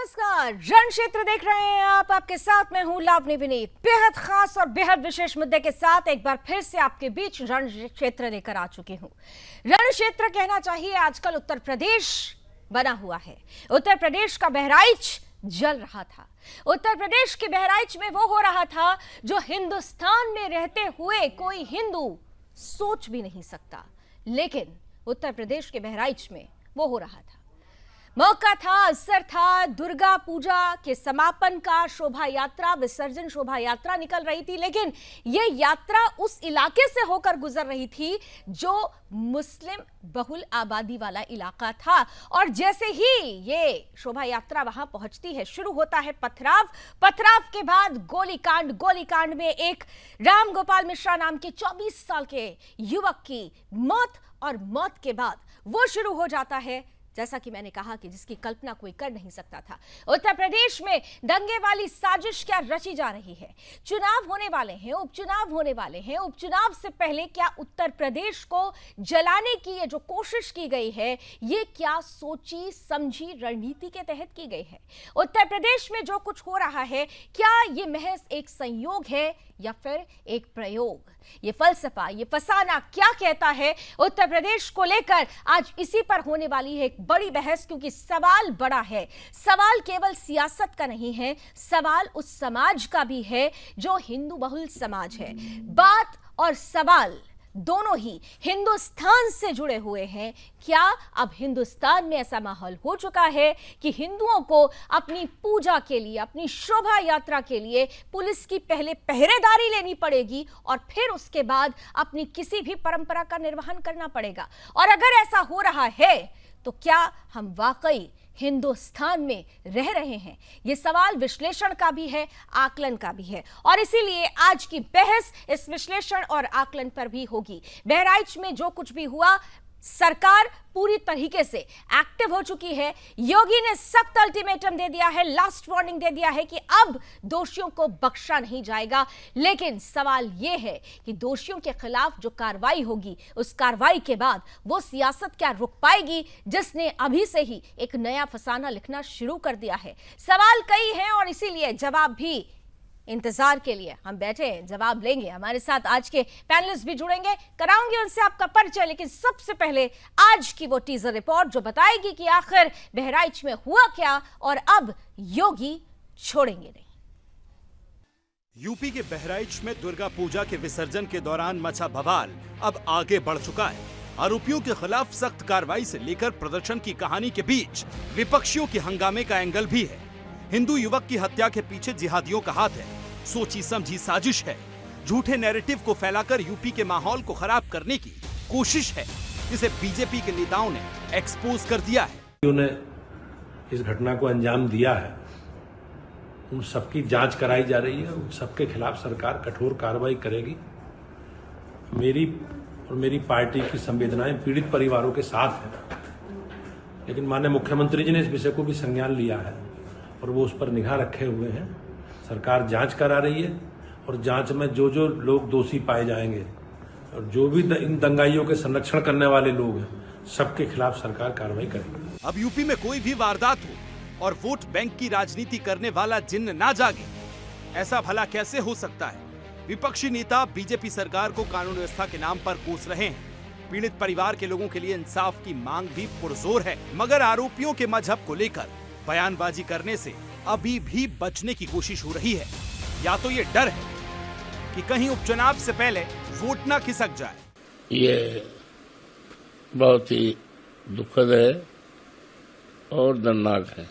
नमस्कार, रण क्षेत्र देख रहे हैं आप। आपके साथ मैं हूं लावनी विनीत। बेहद खास और बेहद विशेष मुद्दे के साथ एक बार फिर से आपके बीच रण क्षेत्र लेकर आ चुकी हूं। रण क्षेत्र कहना चाहिए आजकल उत्तर प्रदेश बना हुआ है। उत्तर प्रदेश का बहराइच जल रहा था। उत्तर प्रदेश के बहराइच में वो हो रहा था जो हिंदुस्तान में रहते हुए कोई हिंदू सोच भी नहीं सकता, लेकिन उत्तर प्रदेश के बहराइच में वो हो रहा था। मौका था, अवसर था, दुर्गा पूजा के समापन का। शोभा यात्रा, विसर्जन शोभा यात्रा निकल रही थी, लेकिन ये यात्रा उस इलाके से होकर गुजर रही थी जो मुस्लिम बहुल आबादी वाला इलाका था। और जैसे ही ये शोभा यात्रा वहां पहुंचती है, शुरू होता है पथराव। पथराव के बाद गोलीकांड में एक राम गोपाल मिश्रा नाम के 24 साल के युवक की मौत, और मौत के बाद वो शुरू हो जाता है, जैसा कि मैंने कहा, कि जिसकी कल्पना कोई कर नहीं सकता था। उत्तर प्रदेश में दंगे वाली साजिश क्या रची जा रही है। चुनाव होने वाले हैं, उपचुनाव होने वाले हैं। उपचुनाव से पहले क्या उत्तर प्रदेश को जलाने की ये जो कोशिश की गई है, ये क्या सोची समझी रणनीति के तहत की गई है। उत्तर प्रदेश में जो कुछ हो रहा है, क्या ये महज एक संयोग है या फिर एक प्रयोग। ये फलसफा, ये फसाना क्या कहता है उत्तर प्रदेश को लेकर, आज इसी पर होने वाली है एक बड़ी बहस। क्योंकि सवाल बड़ा है। सवाल केवल सियासत का नहीं है, सवाल उस समाज का भी है जो हिंदू बहुल समाज है। बात और सवाल दोनों ही हिंदुस्तान से जुड़े हुए हैं। क्या अब हिंदुस्तान में ऐसा माहौल हो चुका है कि हिंदुओं को अपनी पूजा के लिए, अपनी शोभा यात्रा के लिए पुलिस की पहले पहरेदारी लेनी पड़ेगी और फिर उसके बाद अपनी किसी भी परंपरा का निर्वहन करना पड़ेगा। और अगर ऐसा हो रहा है तो क्या हम वाकई हिंदुस्तान में रह रहे हैं? यह सवाल विश्लेषण का भी है, आकलन का भी है, और इसीलिए आज की बहस इस विश्लेषण और आकलन पर भी होगी। बहराइच में जो कुछ भी हुआ, सरकार पूरी तरीके से एक्टिव हो चुकी है। योगी ने सख्त अल्टीमेटम दे दिया है, लास्ट वार्निंग दे दिया है कि अब दोषियों को बख्शा नहीं जाएगा। लेकिन सवाल यह है कि दोषियों के खिलाफ जो कार्रवाई होगी, उस कार्रवाई के बाद वो सियासत क्या रुक पाएगी, जिसने अभी से ही एक नया फसाना लिखना शुरू कर दिया है। सवाल कई हैं और इसीलिए जवाब भी इंतजार के लिए हम बैठे हैं, जवाब लेंगे। हमारे साथ आज के पैनलिस्ट भी जुड़ेंगे, कराऊंगी उनसे आपका परिचय। लेकिन सबसे पहले आज की वो टीजर रिपोर्ट जो बताएगी कि आखिर बहराइच में हुआ क्या और अब योगी छोड़ेंगे नहीं। यूपी के बहराइच में दुर्गा पूजा के विसर्जन के दौरान मचा बवाल अब आगे बढ़ चुका है। आरोपियों के खिलाफ सख्त कार्रवाई से लेकर प्रदर्शन की कहानी के बीच विपक्षियों के हंगामे का एंगल भी है। हिंदू युवक की हत्या के पीछे जिहादियों का हाथ है, सोची समझी साजिश है। झूठे नैरेटिव को फैलाकर यूपी के माहौल को खराब करने की कोशिश है, जिसे बीजेपी के नेताओं ने एक्सपोज कर दिया है। उन्होंने इस घटना को अंजाम दिया है, उन सबकी जांच कराई जा रही है। उन सबके खिलाफ सरकार कठोर कार्रवाई करेगी। मेरी और मेरी पार्टी की संवेदनाएं पीड़ित परिवारों के साथ है, लेकिन माननीय मुख्यमंत्री जी ने इस विषय को भी संज्ञान लिया है और वो उस पर निगाह रखे हुए हैं। सरकार जांच करा रही है और जांच में जो जो लोग दोषी पाए जाएंगे और जो भी इन दंगाइयों के संरक्षण करने वाले लोग हैं, सबके खिलाफ सरकार कार्रवाई करेगी। अब यूपी में कोई भी वारदात हो और वोट बैंक की राजनीति करने वाला जिन्न ना जागे, ऐसा भला कैसे हो सकता है? विपक्षी नेता बीजेपी सरकार को कानून व्यवस्था के नाम पर कोस रहे हैं। पीड़ित परिवार के लोगों के लिए इंसाफ की मांग भी पुरजोर है, मगर आरोपियों के मजहब को लेकर बयानबाजी करने से अभी भी बचने की कोशिश हो रही है। या तो ये डर है कि कहीं उपचुनाव से पहले वोट ना खिसक जाए। ये बहुत ही दुखद है और दर्दनाक है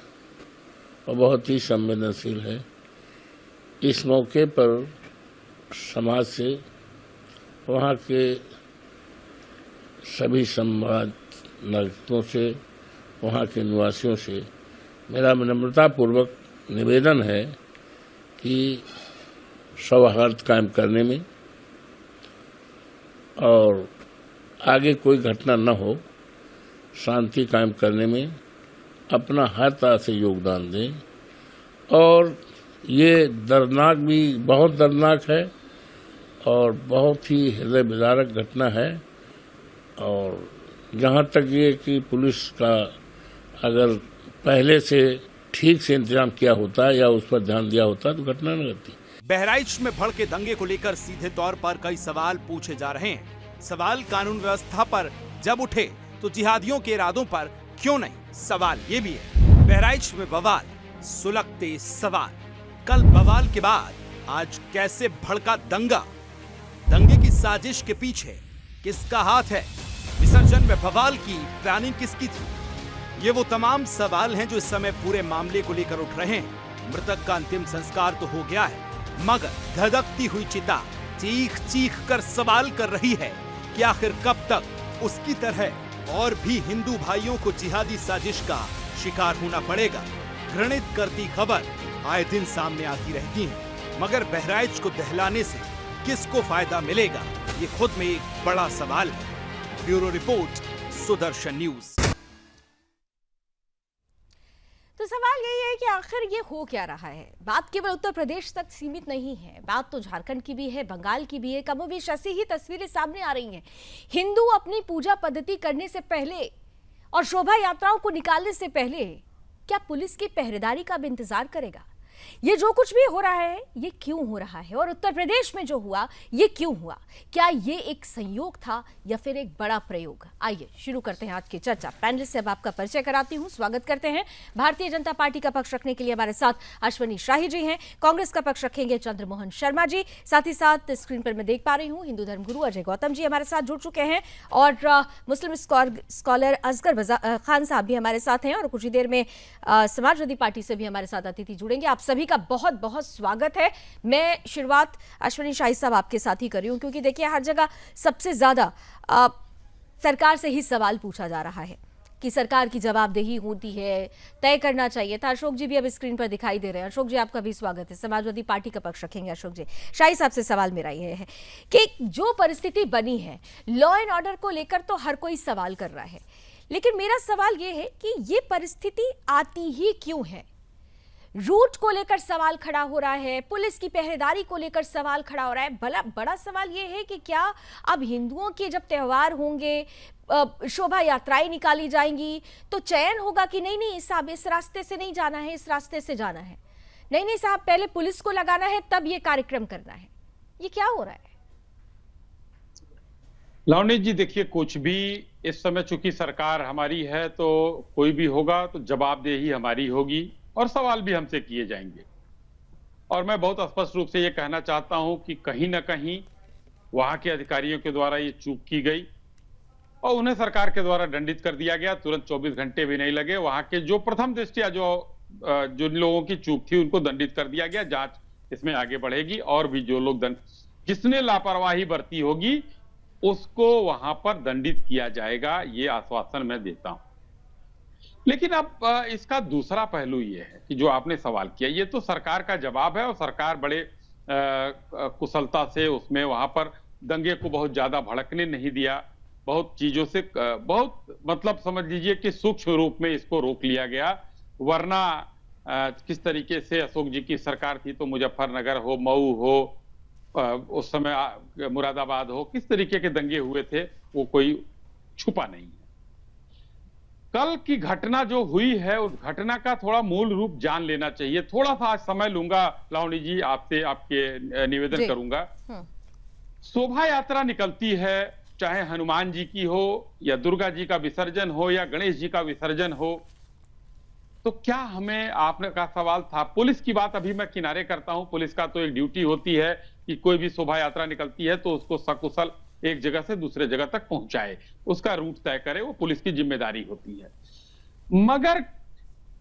और बहुत ही संवेदनशील है। इस मौके पर समाज से, वहाँ के सभी समाज नागरिकों से, वहाँ के निवासियों से मेरा विनम्रतापूर्वक निवेदन है कि सौहार्द कायम करने में और आगे कोई घटना न हो, शांति कायम करने में अपना हर तरह से योगदान दें। और ये दर्दनाक भी बहुत दर्दनाक है और बहुत ही हृदय विदारक घटना है। और जहाँ तक ये कि पुलिस का अगर पहले से ठीक से इंतजाम किया होता या उस पर ध्यान दिया होता तो घटना न घटती। बहराइच में भड़के दंगे को लेकर सीधे तौर पर कई सवाल पूछे जा रहे हैं। सवाल कानून व्यवस्था पर जब उठे तो जिहादियों के इरादों पर क्यों नहीं, सवाल ये भी है। बहराइच में बवाल, सुलगते सवाल। कल बवाल के बाद आज कैसे भड़का दंगा? दंगे की साजिश के पीछे किसका हाथ है? विसर्जन में बवाल की प्लानिंग किसकी थी? ये वो तमाम सवाल हैं जो इस समय पूरे मामले को लेकर उठ रहे हैं। मृतक का अंतिम संस्कार तो हो गया है, मगर धधकती हुई चिता चीख चीख कर सवाल कर रही है कि आखिर कब तक उसकी तरह और भी हिंदू भाइयों को जिहादी साजिश का शिकार होना पड़ेगा। घृणित करती खबर आए दिन सामने आती रहती है, मगर बहराइच को दहलाने से किसको फायदा मिलेगा, ये खुद में एक बड़ा सवाल है। Bureau report, Sudarshan news. तो सवाल यही है कि आखिर ये हो क्या रहा है। बात केवल उत्तर प्रदेश तक सीमित नहीं है, बात तो झारखंड की भी है, बंगाल की भी है। कमोबेश ऐसी ही तस्वीरें सामने आ रही हैं। हिंदू अपनी पूजा पद्धति करने से पहले और शोभा यात्राओं को निकालने से पहले क्या पुलिस की पहरेदारी का भी इंतजार करेगा? ये जो कुछ भी हो रहा है ये क्यों हो रहा है, और उत्तर प्रदेश में जो हुआ ये क्यों हुआ? क्या ये एक संयोग था या फिर एक बड़ा प्रयोग? आइए शुरू करते हैं आज की चर्चा। पैनलिस्ट से अब आपका परिचय कराती हूं। स्वागत करते हैं। भारतीय जनता पार्टी का पक्ष रखने के लिए हमारे साथ अश्वनी शाही जी हैं। कांग्रेस का पक्ष रखेंगे चंद्रमोहन शर्मा जी। साथ ही साथ स्क्रीन पर मैं देख पा रही हूँ हिंदू धर्मगुरु अजय गौतम जी हमारे साथ जुड़ चुके हैं, और मुस्लिम स्कॉलर असगर खान साहब भी हमारे साथ हैं, और कुछ ही देर में समाजवादी पार्टी से भी हमारे साथ अतिथि जुड़ेंगे। आप सभी का बहुत बहुत स्वागत है। मैं शुरुआत अश्वनी शाही साहब आपके साथ ही कर रही हूं, क्योंकि देखिए हर जगह सबसे ज्यादा सरकार से ही सवाल पूछा जा रहा है कि सरकार की जवाबदेही होती है, तय करना चाहिए था। अशोक जी भी अब स्क्रीन पर दिखाई दे रहे हैं। अशोक जी आपका भी स्वागत है। समाजवादी पार्टी का पक्ष रखेंगे अशोक जी। शाही साहब से सवाल मेरा ये है कि जो परिस्थिति बनी है, लॉ एंड ऑर्डर को लेकर तो हर कोई सवाल कर रहा है, लेकिन मेरा सवाल ये है कि ये परिस्थिति आती ही क्यों है? रूट को लेकर सवाल खड़ा हो रहा है, पुलिस की पहरेदारी को लेकर सवाल खड़ा हो रहा है। बड़ा सवाल ये है कि क्या अब हिंदुओं के जब त्योहार होंगे, शोभा यात्राएं निकाली जाएंगी, तो चयन होगा कि नहीं नहीं साहब इस रास्ते से नहीं जाना है, इस रास्ते से जाना है, नहीं नहीं साहब पहले पुलिस को लगाना है तब ये कार्यक्रम करना है। ये क्या हो रहा है? लावणी जी देखिए, कुछ भी इस समय चूंकि सरकार हमारी है तो कोई भी होगा तो जवाबदेही हमारी होगी और सवाल भी हमसे किए जाएंगे। और मैं बहुत स्पष्ट रूप से ये कहना चाहता हूं कि कहीं ना कहीं वहां के अधिकारियों के द्वारा ये चूक की गई और उन्हें सरकार के द्वारा दंडित कर दिया गया। तुरंत 24 घंटे भी नहीं लगे, वहां के जो प्रथम दृष्टया जो लोगों की चूक थी उनको दंडित कर दिया गया। जांच इसमें आगे बढ़ेगी और भी जो लोग जिसने लापरवाही बरती होगी उसको वहां पर दंडित किया जाएगा, ये आश्वासन मैं देता हूं। लेकिन अब इसका दूसरा पहलू ये है कि जो आपने सवाल किया, ये तो सरकार का जवाब है और सरकार बड़े कुशलता से उसमें वहां पर दंगे को बहुत ज्यादा भड़कने नहीं दिया। बहुत चीजों से बहुत मतलब समझ लीजिए कि सूक्ष्म रूप में इसको रोक लिया गया। वरना किस तरीके से अशोक जी की सरकार थी तो मुजफ्फरनगर हो, मऊ हो, उस समय मुरादाबाद हो, किस तरीके के दंगे हुए थे वो कोई छुपा नहीं है। कल की घटना जो हुई है उस घटना का थोड़ा मूल रूप जान लेना चाहिए। थोड़ा सा आज समय लूंगा लावणी जी, आपसे आपके निवेदन करूंगा। शोभा यात्रा निकलती है, चाहे हनुमान जी की हो या दुर्गा जी का विसर्जन हो या गणेश जी का विसर्जन हो, तो क्या हमें, आपने का सवाल था, पुलिस की बात अभी मैं किनारे करता हूं। पुलिस का तो एक ड्यूटी होती है कि कोई भी शोभा यात्रा निकलती है तो उसको सकुशल एक जगह से दूसरे जगह तक पहुंचाए, उसका रूट तय करे, वो पुलिस की जिम्मेदारी होती है। मगर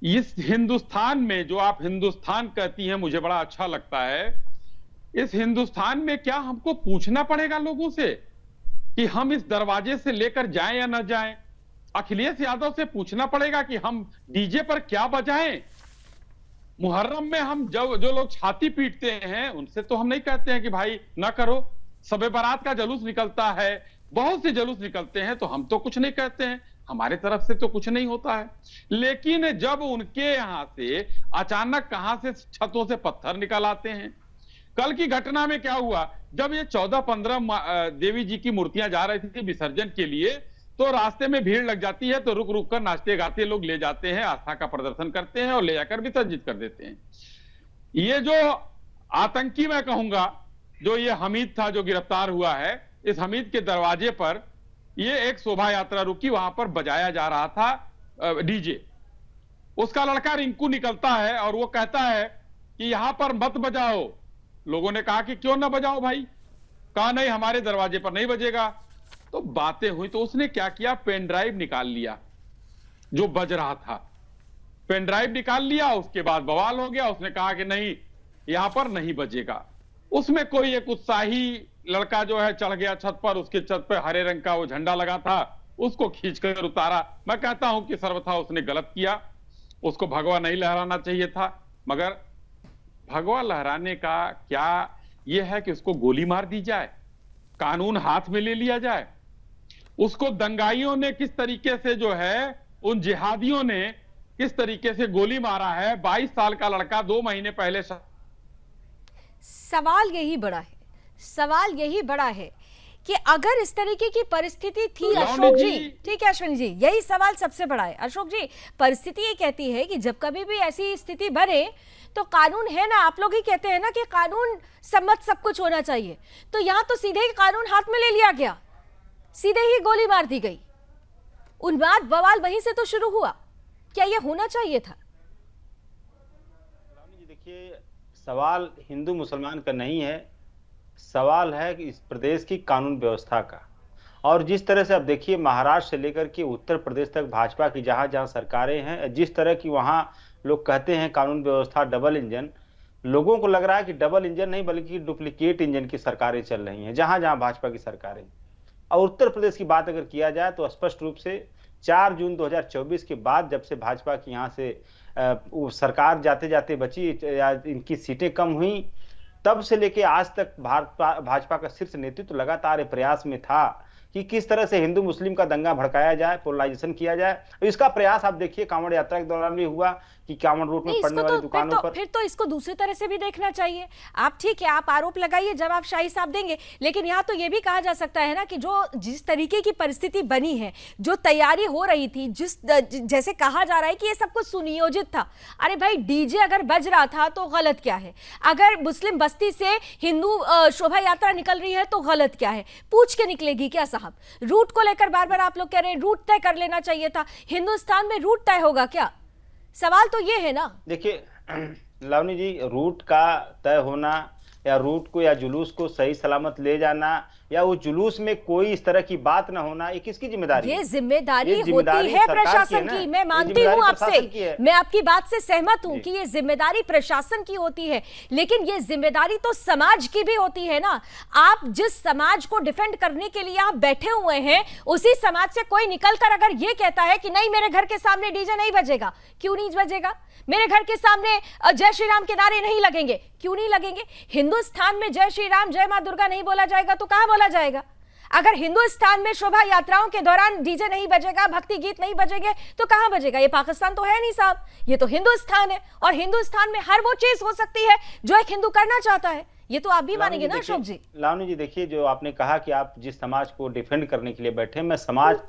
इस हिंदुस्तान में, जो आप हिंदुस्तान कहती हैं, मुझे बड़ा अच्छा लगता है, इस हिंदुस्तान में क्या हमको पूछना पड़ेगा लोगों से कि हम इस दरवाजे से लेकर जाएं या ना जाएं? अखिलेश यादव से पूछना पड़ेगा कि हम डीजे पर क्या बजाएं? मुहर्रम में हम जो लोग छाती पीटते हैं उनसे तो हम नहीं कहते हैं कि भाई ना करो। सबे बारात का जुलूस निकलता है, बहुत से जुलूस निकलते हैं, तो हम तो कुछ नहीं कहते हैं, हमारे तरफ से तो कुछ नहीं होता है। लेकिन जब उनके यहां से अचानक कहां से छतों से पत्थर निकल आते हैं। कल की घटना में क्या हुआ, जब ये 14-15 देवी जी की मूर्तियां जा रही थी विसर्जन के लिए, तो रास्ते में भीड़ लग जाती है, तो रुक रुक कर नाचते गाते लोग ले जाते हैं, आस्था का प्रदर्शन करते हैं और ले जाकर विसर्जित कर देते हैं। ये जो आतंकी मैं कहूंगा, जो ये हमीद था जो गिरफ्तार हुआ है, इस हमीद के दरवाजे पर ये एक शोभा यात्रा रुकी, वहां पर बजाया जा रहा था डीजे। उसका लड़का रिंकू निकलता है और वो कहता है कि यहां पर मत बजाओ। लोगों ने कहा कि क्यों ना बजाओ भाई, कहा नहीं हमारे दरवाजे पर नहीं बजेगा। तो बातें हुई, तो उसने क्या किया, पेन ड्राइव निकाल लिया जो बज रहा था, पेन ड्राइव निकाल लिया। उसके बाद बवाल हो गया, उसने कहा कि नहीं यहां पर नहीं बजेगा। उसमें कोई एक उत्साही लड़का जो है चढ़ गया छत पर, उसके छत पर हरे रंग का वो झंडा लगा था, उसको खींचकर उतारा। मैं कहता हूं कि सर्वथा उसने गलत किया, उसको भगवा नहीं लहराना चाहिए था। मगर भगवा लहराने का क्या यह है कि उसको गोली मार दी जाए, कानून हाथ में ले लिया जाए? उसको दंगाइयों ने किस तरीके से जो है, उन जिहादियों ने किस तरीके से गोली मारा है। 22 साल का लड़का 2 महीने पहले। सवाल यही बड़ा है, सवाल यही बड़ा है कि अगर इस तरीके की परिस्थिति थी अशोक जी, ठीक है अश्विनी जी, यही सवाल सबसे बड़ा है अशोक जी। परिस्थिति ये कहती है कि जब कभी भी ऐसी स्थिति बने तो कानून है ना, आप लोग ही कहते हैं ना कि कानून सम्मत सब कुछ होना चाहिए, तो यहां तो सीधे ही कानून हाथ में ले लिया गया, सीधे ही गोली मार दी गई। उन्माद बवाल वहीं से तो शुरू हुआ। क्या यह होना चाहिए था? देखिए, सवाल हिंदू मुसलमान का नहीं है, सवाल है कि इस प्रदेश की कानून व्यवस्था का। और जिस तरह से अब देखिए, महाराष्ट्र से लेकर के उत्तर प्रदेश तक भाजपा की जहां जहां सरकारें हैं, जिस तरह की वहां लोग कहते हैं कानून व्यवस्था डबल इंजन, लोगों को लग रहा है कि डबल इंजन नहीं बल्कि डुप्लीकेट इंजन की सरकारें चल रही हैं जहां जहां भाजपा की सरकारें। और उत्तर प्रदेश की बात अगर किया जाए तो स्पष्ट रूप से 4 जून 2024 के बाद, जब से भाजपा की यहाँ से सरकार जाते जाते बची या इनकी सीटें कम हुई, तब से लेके आज तक भाजपा का शीर्ष नेतृत्व लगातार प्रयास में था कि किस तरह से हिंदू मुस्लिम का दंगा भड़काया जाए, पोलराइजेशन किया जाए। इसका प्रयास आप देखिए कांवड़ यात्रा के दौरान भी हुआ कि कांवड़ रोड में पड़ने वाली दुकानों पर। फिर तो इसको दूसरी तरह से भी देखना चाहिए। आप ठीक है, आप आरोप लगाइए, जवाब शाही साहब देंगे, लेकिन यहाँ तो ये भी कहा जा सकता है ना कि जिस तरीके की परिस्थिति बनी है, जो तैयारी हो रही थी, जैसे कहा जा रहा है कि ये सब कुछ सुनियोजित था। अरे भाई, डीजे अगर बज रहा था तो गलत क्या है? अगर मुस्लिम बस्ती से हिंदू शोभा यात्रा निकल रही है तो गलत क्या है? पूछ के निकलेगी क्या साहब? रूट को लेकर बार बार आप लोग कह रहे हैं रूट तय कर लेना चाहिए था। हिंदुस्तान में रूट तय होगा क्या? सवाल तो ये है ना। देखिए लावनी जी, रूट का तय होना या रूट को या जुलूस को सही सलामत ले जाना या वो जुलूस में कोई इस तरह की बात ना होना, ये किसकी जिम्मेदारी है? ये जिम्मेदारी होती है प्रशासन की। मैं मानती हूँ आपसे, मैं आपकी बात से सहमत हूँ कि ये जिम्मेदारी प्रशासन की होती है, लेकिन ये जिम्मेदारी तो समाज की भी होती है ना। आप जिस समाज को डिफेंड करने के लिए आप बैठे हुए हैं, उसी समाज से कोई निकलकर अगर ये कहता है कि नहीं मेरे घर के सामने डीजे नहीं बजेगा, क्यों नहीं बजेगा? मेरे घर के सामने जय श्री राम के नारे नहीं लगेंगे, क्यों नहीं लगेंगे? हिंदुस्तान में जय श्री राम जय मां दुर्गा नहीं बोला जाएगा तो कहां बोला जाएगा? अगर हिंदुस्तान में शोभा यात्राओं के दौरान डीजे नहीं बजेगा, भक्ति गीत नहीं बजेंगे तो कहां बजेगा? ये पाकिस्तान तो है नहीं साहब, ये तो हिंदुस्तान है, और हिंदुस्तान में हर वो चीज हो सकती है जो एक हिंदू करना चाहता है। ये तो आप भी मानेंगे ना अशोक जी? लावनी जी देखिए, जो आपने कहा कि आप जिस समाज को डिफेंड करने के लिए बैठे, मैं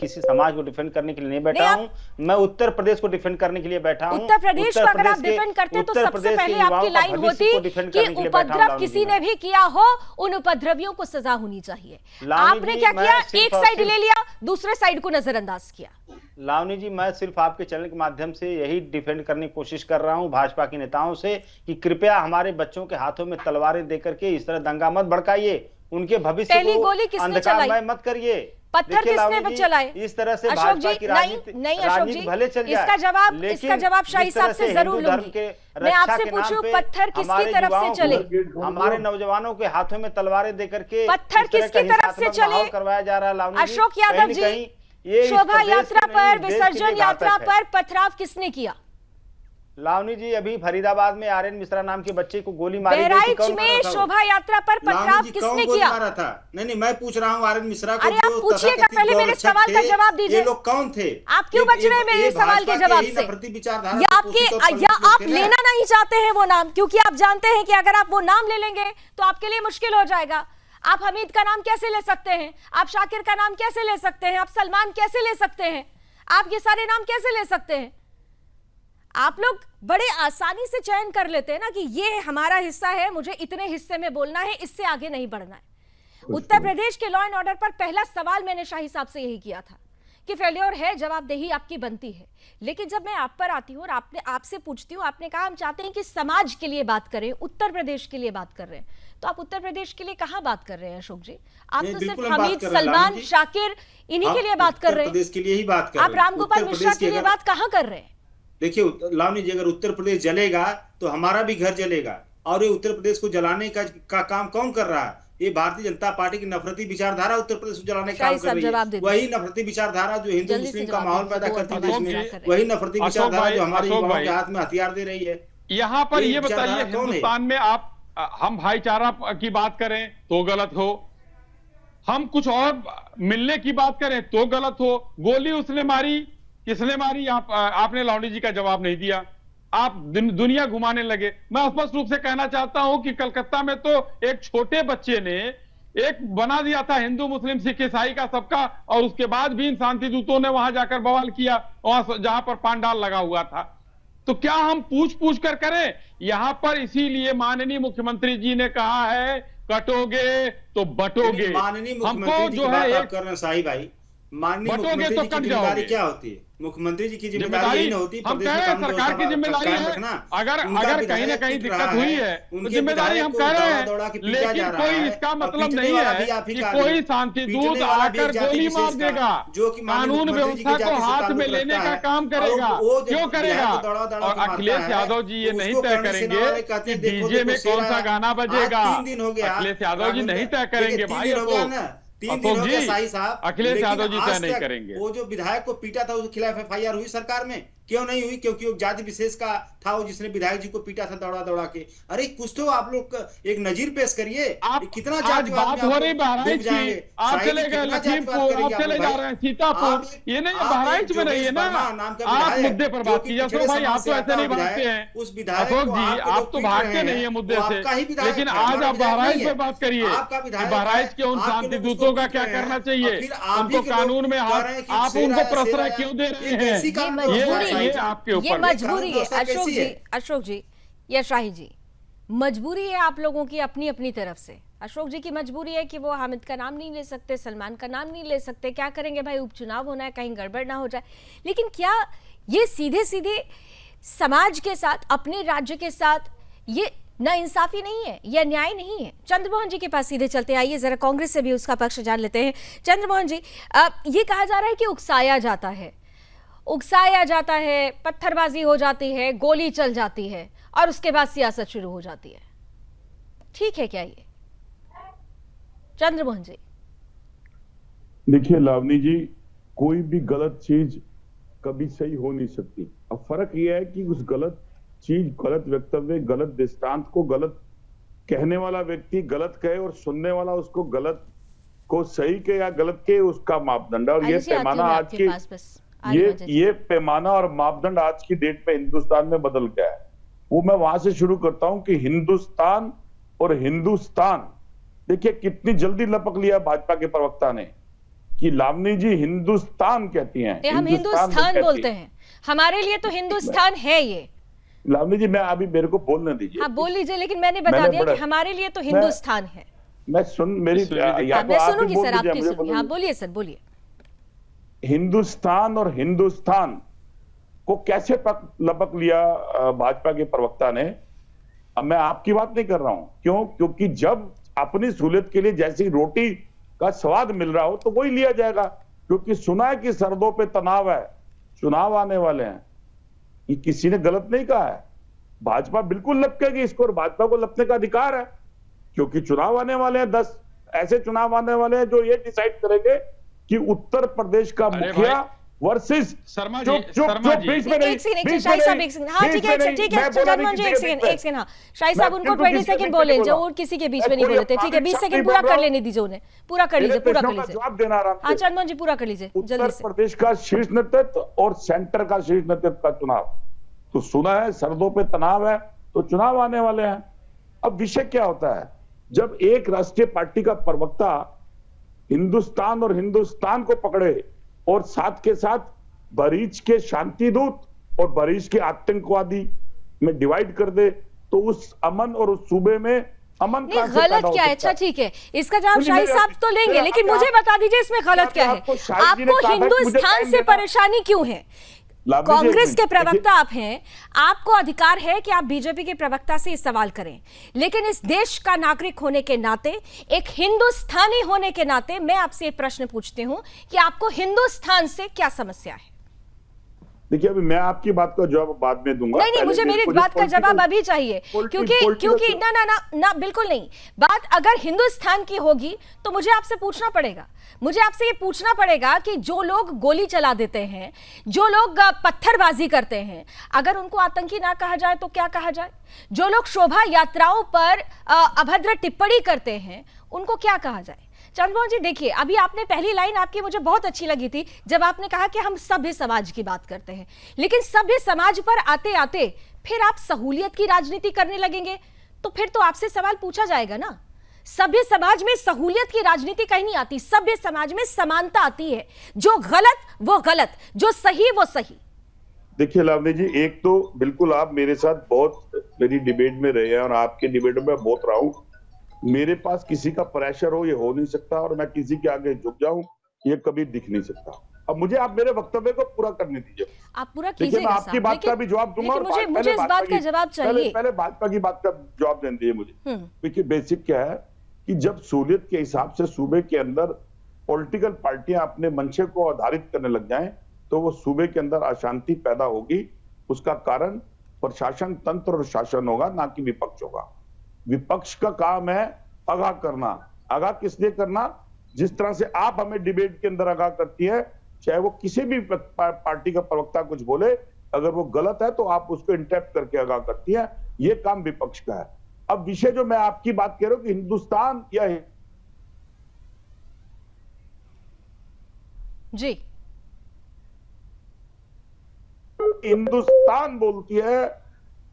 किसी समाज को डिफेंड करने के लिए नहीं बैठा हूं, मैं उत्तर प्रदेश को डिफेंड करने के लिए बैठा हूं। उत्तर प्रदेश को अगर आप डिफेंड करते तो सबसे पहले आपकी लाइन होती कि उपद्रव किसी ने भी किया हो, उन उपद्रवियों को सजा होनी चाहिए। आपने क्या किया? एक साइड ले लिया, दूसरे साइड को नजरअंदाज किया। लावनी जी, मैं सिर्फ आपके चैनल के माध्यम से यही डिफेंड करने की कोशिश कर रहा हूं भाजपा के नेताओं से कि कृपया हमारे बच्चों के हाथों में तलवारें देकर के इस तरह दंगा मत भड़काइए, उनके भविष्य को अंधकारमय मत करिए। पत्थर किसने चलाए? इस तरह से अशोक जी, नहीं अशोक जी, भले चल जाए, इसका जवाब शाही साहब से जरूर लूंगी। मैं आपसे पूछूं, पत्थर किसकी तरफ से चले? हमारे नौजवानों के हाथों में तलवारें देकर के पत्थर किसकी तरफ से चले करवाया जा रहा है? अशोक यादव जी, शोभा यात्रा पर, विसर्जन यात्रा पर पथराव किसने किया? लावनी जी, अभी फरीदाबाद में आर्यन मिश्रा नाम के बच्चे को गोली मारी गई। बहराइच में शोभा यात्रा पर पथराव किसने किया? नहीं, मैं पूछ रहा हूँ आर्यन मिश्रा को। अरे आप पूछिएगा, पहले मेरे सवाल का जवाब दीजिए। ये लोग कौन थे? आप क्यों बच रहे हैं मेरे सवाल के जवाब से? या आप लेना नहीं चाहते हैं वो नाम, क्योंकि आप जानते हैं कि अगर आप वो नाम ले लेंगे तो आपके लिए मुश्किल हो जाएगा। आप हमीद का नाम कैसे ले सकते हैं, आप शाकिर का नाम कैसे ले सकते हैं, आप सलमान कैसे ले सकते हैं, आप ये सारे नाम कैसे ले सकते हैं? आप लोग बड़े आसानी से चयन कर लेते हैं ना कि ये हमारा हिस्सा है, मुझे इतने हिस्से में बोलना है, इससे आगे नहीं बढ़ना है। उत्तर प्रदेश के लॉ एंड ऑर्डर पर पहला सवाल मैंने शाही साहब से यही किया था कि फेल्योर है, जवाबदेही आपकी बनती है। लेकिन जब मैं आप पर आती हूँ और आपसे पूछती हूँ, आपने कहा हम चाहते हैं कि समाज के लिए बात करें, उत्तर प्रदेश के लिए बात कर रहे हैं, तो आप उत्तर प्रदेश के लिए कहाँ बात कर रहे हैं अशोक जी? आप तो सिर्फ हमीद, सलमान, शाकिर इन्हीं के लिए बात कर रहे हैं। प्रदेश के लिए ही बात कर रहे हैं। आप रामगोपाल मिश्रा के लिए बात कहाँ कर रहे हैं? देखिए लावनी जी, अगर उत्तर प्रदेश जलेगा तो हमारा भी घर जलेगा, और ये उत्तर प्रदेश को जलाने का काम कौन कर रहा है? ये भारतीय जनता पार्टी की नफरती विचारधारा उत्तर प्रदेश को जलाने का काम कर रही है। वही नफरती विचारधारा जो हिंदू मुस्लिम का माहौल पैदा करती है देश में, वही नफरती विचारधारा जो हमारे युवाओं के हाथ में हथियार दे रही है। यहाँ पर ये बताइए, हिंदुस्तान में आप हम भाईचारा की बात करें तो गलत हो, हम कुछ और मिलने की बात करें तो गलत हो। गोली उसने मारी, किसने मारी? आपने लावनी जी का जवाब नहीं दिया, आप दुनिया घुमाने लगे। मैं स्पष्ट रूप से कहना चाहता हूं कि कलकत्ता में तो एक छोटे बच्चे ने एक बना दिया था हिंदू मुस्लिम सिख ईसाई का सबका, और उसके बाद भी इन शांति दूतों ने वहां जाकर बवाल किया, वहां जहां पर पांडाल लगा हुआ था। तो क्या हम पूछ कर करें? यहां पर इसीलिए माननीय मुख्यमंत्री जी ने कहा है, कटोगे तो बटोगे। माननीय मुख्यमंत्री जी की बात आप कर रहे हैं शाही भाई, माननीय मुख्यमंत्री जी की जिम्मेदारी क्या होती है? मुख्यमंत्री जी की जिम्मेदारी यही नहीं होती? हम कह रहे हैं सरकार की जिम्मेदारी है, अगर कहीं ना कहीं दिक्कत हुई है तो जिम्मेदारी हम कह रहे हैं, लेकिन कोई इसका मतलब नहीं है कि कोई शांति दूत आकर गोली मार देगा, कानून व्यवस्था को हाथ में लेने का काम करेगा। क्यों करेगा? और अखिलेश यादव जी ये नहीं तय करेंगे कि डीजे में कौन सा गाना बजेगा। अखिलेश यादव जी नहीं तय करेंगे भाई, अखिलेश यादव जी तय नहीं करेंगे। वो जो विधायक को पीटा था उसके खिलाफ एफआईआर हुई सरकार में? क्यों नहीं हुई? क्योंकि वो जाति विशेष का था, वो जिसने विधायक जी को पीटा था दौड़ा दौड़ा के। अरे कुछ तो आप लोग एक नजीर पेश करिए। आप कितना आज बात हो रही बहराइच की, आप चले गए लखीमपुर, आप चले जा रहे हैं सीतापुर, ये नहीं बहराइच में नहीं है ना। आप मुद्दे पर बात कीजिए अशोक भाई, आप तो ऐसे नहीं भागते हैं। अशोक जी आप तो भागते नहीं है मुद्दे से, लेकिन आज आप बहराइच पर बात करिए, बहराइच के उन शांति दूतों का क्या करना चाहिए, उनको कानून में आप उनको प्रश्रय क्यों दे रहे हैं? ये आपके ऊपर, ये मजबूरी है अशोक जी या शाही जी, मजबूरी है आप लोगों की अपनी अपनी तरफ से। अशोक जी की मजबूरी है कि वो हामिद का नाम नहीं ले सकते, सलमान का नाम नहीं ले सकते। क्या करेंगे भाई, उपचुनाव होना है, कहीं गड़बड़ ना हो जाए। लेकिन क्या ये सीधे सीधे समाज के साथ, अपने राज्य के साथ ये नाइंसाफी नहीं है, यह न्याय नहीं है? चंद्रमोहन जी के पास सीधे चलते हैं, आइए जरा कांग्रेस से भी उसका पक्ष जान लेते हैं। चंद्रमोहन जी, ये कहा जा रहा है कि उकसाया जाता है, पत्थरबाजी हो जाती है, गोली चल जाती है और उसके बाद सियासत शुरू हो जाती है। ठीक है क्या ये चंद्रमोहन जी? देखिए लावनी जी, कोई भी गलत चीज कभी सही हो नहीं सकती। अब फर्क यह है कि उस गलत चीज, गलत वक्तव्य, गलत दृष्टांत को गलत कहने वाला व्यक्ति गलत कहे और सुनने वाला उसको गलत को सही के या गलत के, उसका मापदंड है। और ये पैमाना आज के ये पैमाना और मापदंड आज की डेट में हिंदुस्तान में बदल गया है। वो मैं वहां से शुरू करता हूं कि हिंदुस्तान और हिंदुस्तान, देखिए कितनी जल्दी लपक लिया भाजपा के प्रवक्ता ने कि लावनी जी हिंदुस्तान कहती हैं, हम हिंदुस्तान बोलते हैं, हमारे लिए तो हिंदुस्तान है ये। लावनी जी मैं अभी मेरे को बोलने दीजिए। हाँ बोल लीजिए, लेकिन मैंने बता दिया कि हमारे लिए तो हिंदुस्तान है। मैं सुनूंगी सर, आपकी सुनिए। हाँ बोलिए सर, बोलिए। हिंदुस्तान और हिंदुस्तान को कैसे लपक लिया भाजपा के प्रवक्ता ने? अब मैं आपकी बात नहीं कर रहा हूं। क्यों? क्योंकि जब अपनी सहूलियत के लिए जैसी रोटी का स्वाद मिल रहा हो तो वही लिया जाएगा। क्योंकि सुना है कि सरहदों पे तनाव है, चुनाव आने वाले हैं। ये किसी ने गलत नहीं कहा है। भाजपा बिल्कुल लपकेगी इसको, और भाजपा को लपने का अधिकार है, क्योंकि चुनाव आने वाले हैं। 10 ऐसे चुनाव आने वाले हैं जो ये डिसाइड करेंगे कि उत्तर प्रदेश का मुखिया वर्सेस शर्मा जी, शर्मा जी एक सेकंड शाही साहब, एक सेकंड। हाँ ठीक है चंद्रमोहन जी, एक सेकंड। हाँ शाही साहब उनको 20 सेकंड बोले, जो और किसी के बीच में नहीं बोले थे। ठीक है 20 सेकंड पूरा कर लेने दीजिए उन्हें, पूरा कर लीजिए। जवाब देना आराम से। हाँ चंद्रमोहन जी पूरा कर लीजिए जल्दी से। उत्तर प्रदेश का शीर्ष नेतृत्व और सेंटर का शीर्ष नेतृत्व का चुनाव, तो सुना है सरहदों पे तनाव है तो चुनाव आने वाले हैं। अब विषय क्या होता है? जब एक राष्ट्रीय पार्टी का प्रवक्ता हिंदुस्तान और हिंदुस्तान को पकड़े और साथ के साथ बरीच के शांति दूत और बरीच के आतंकवादी में डिवाइड कर दे, तो उस अमन और उस सूबे में अमन नहीं, गलत क्या है? अच्छा ठीक है, इसका जवाब शाही साहब तो लेंगे, लेकिन मुझे बता दीजिए इसमें गलत क्या है? आपको हिंदुस्तान से परेशानी क्यों है? कांग्रेस के प्रवक्ता आप हैं, आपको अधिकार है कि आप बीजेपी के प्रवक्ता से ये सवाल करें, लेकिन इस देश का नागरिक होने के नाते, एक हिंदुस्तानी होने के नाते मैं आपसे एक प्रश्न पूछती हूं कि आपको हिंदुस्तान से क्या समस्या है? देखिए, अभी मैं आपकी बात का जवाब बाद में दूंगा। नहीं, मुझे मेरी बात का जवाब अभी चाहिए, क्योंकि ना बिल्कुल नहीं। बात अगर हिंदुस्तान की होगी तो मुझे आपसे पूछना पड़ेगा, मुझे आपसे ये पूछना पड़ेगा कि जो लोग गोली चला देते हैं, जो लोग पत्थरबाजी करते हैं, अगर उनको आतंकी ना कहा जाए तो क्या कहा जाए? जो लोग शोभा यात्राओं पर अभद्र टिप्पणी करते हैं, उनको क्या कहा जाए? चंद्रमोहन जी, देखिए, अभी आपने पहली लाइन आपकी मुझे बहुत अच्छी लगी थी, जब आपने कहा कि हम सभ्य समाज की बात करते हैं, लेकिन सभ्य समाज पर आते आते फिर आप सहूलियत की राजनीति करने लगेंगे, तो फिर तो आपसे सवाल पूछा जाएगा ना। सभ्य समाज में सहूलियत की राजनीति कहीं नहीं आती, सभ्य समाज में समानता आती है। जो गलत वो गलत, जो सही वो सही। देखिए लावनी जी, एक तो बिल्कुल आप मेरे साथ बहुत मेरी डिबेट में रहे हैं और आपके डिबेट में बहुत रहा हूं। मेरे पास किसी का प्रेशर हो, ये हो नहीं सकता, और मैं किसी के आगे झुक जाऊं, ये कभी दिख नहीं सकता। अब मुझे आप मेरे वक्तव्य को पूरा करने दीजिए। आप पूरा कीजिएगा, मैं आपकी बात का भी जवाब दूंगा, और मुझे इस बात का जवाब चाहिए। पहले भाजपा की बात का जवाब देने दीजिए मुझे। देखिए, बेसिक क्या है कि जब सहूलियत के हिसाब से सूबे के अंदर पॉलिटिकल पार्टियां अपने मंशे को आधारित करने लग जाएं, तो वो सूबे के अंदर अशांति पैदा होगी। उसका कारण प्रशासन तंत्र और शासन होगा, ना कि विपक्ष होगा। विपक्ष का काम है आगाह करना। आगाह किस लिए करना? जिस तरह से आप हमें डिबेट के अंदर आगाह करती है, चाहे वो किसी भी पार्टी का प्रवक्ता कुछ बोले, अगर वो गलत है तो आप उसको इंटरप्ट करके आगाह करती है। ये काम विपक्ष का है। अब विषय जो मैं आपकी बात कह रहा हूं कि हिंदुस्तान या जी हिंदुस्तान बोलती है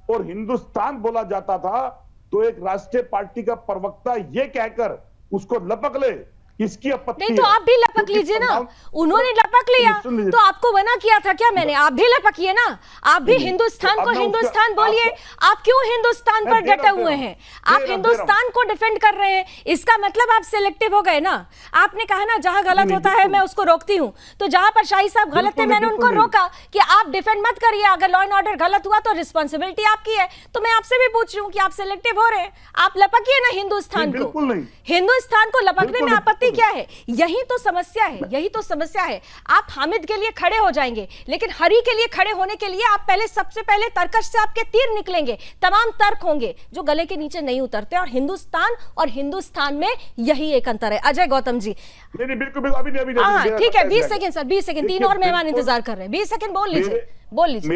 और हिंदुस्तान बोला जाता था, तो एक राष्ट्रीय पार्टी का प्रवक्ता ये कहकर उसको लपक ले, इसकी आपत्ति नहीं तो आप भी लपक लीजिए ना। उन्होंने लपक लिया तो आपको मना किया था क्या मैंने? आप भी लपकिए ना, आप भी हिंदुस्तान को हिंदुस्तान बोलिए। आप क्यों हिंदुस्तान पर डटे हुए हैं? आप हिंदुस्तान को डिफेंड कर रहे हैं, इसका मतलब आप सिलेक्टिव हो गए ना। आपने कहा ना जहां गलत होता है मैं उसको रोकती हूं, तो जहां पर शाही साहब गलत थे मैंने उनको रोका कि आप डिफेंड मत करिए, अगर लॉ एंड ऑर्डर गलत हुआ तो रिस्पॉन्सिबिलिटी आपकी है। तो मैं आपसे भी पूछ रही हूँ कि आप सिलेक्टिव हो रहे हैं, आप लपकिए ना हिंदुस्तान को। हिंदुस्तान को लपकने में आपत्ति क्या है? यही तो समस्या है, यही तो समस्या है। आप हामिद के लिए खड़े हो जाएंगे, लेकिन हरी के लिए खड़े होने के लिए आप पहले सबसे पहले तर्कश से आपके तीर निकलेंगे, तमाम तर्क होंगे जो गले के नीचे नहीं उतरते। और हिंदुस्तान और हिंदुस्तान में यही एक अंतर है। अजय गौतम जी, बिल्कुल अभी ठीक है, 20 सेकंड सर, 20 सेकंड, 3 और मेहमान इंतजार कर रहे हैं, 20 सेकंड बोल लीजिए, बोल लीजिए।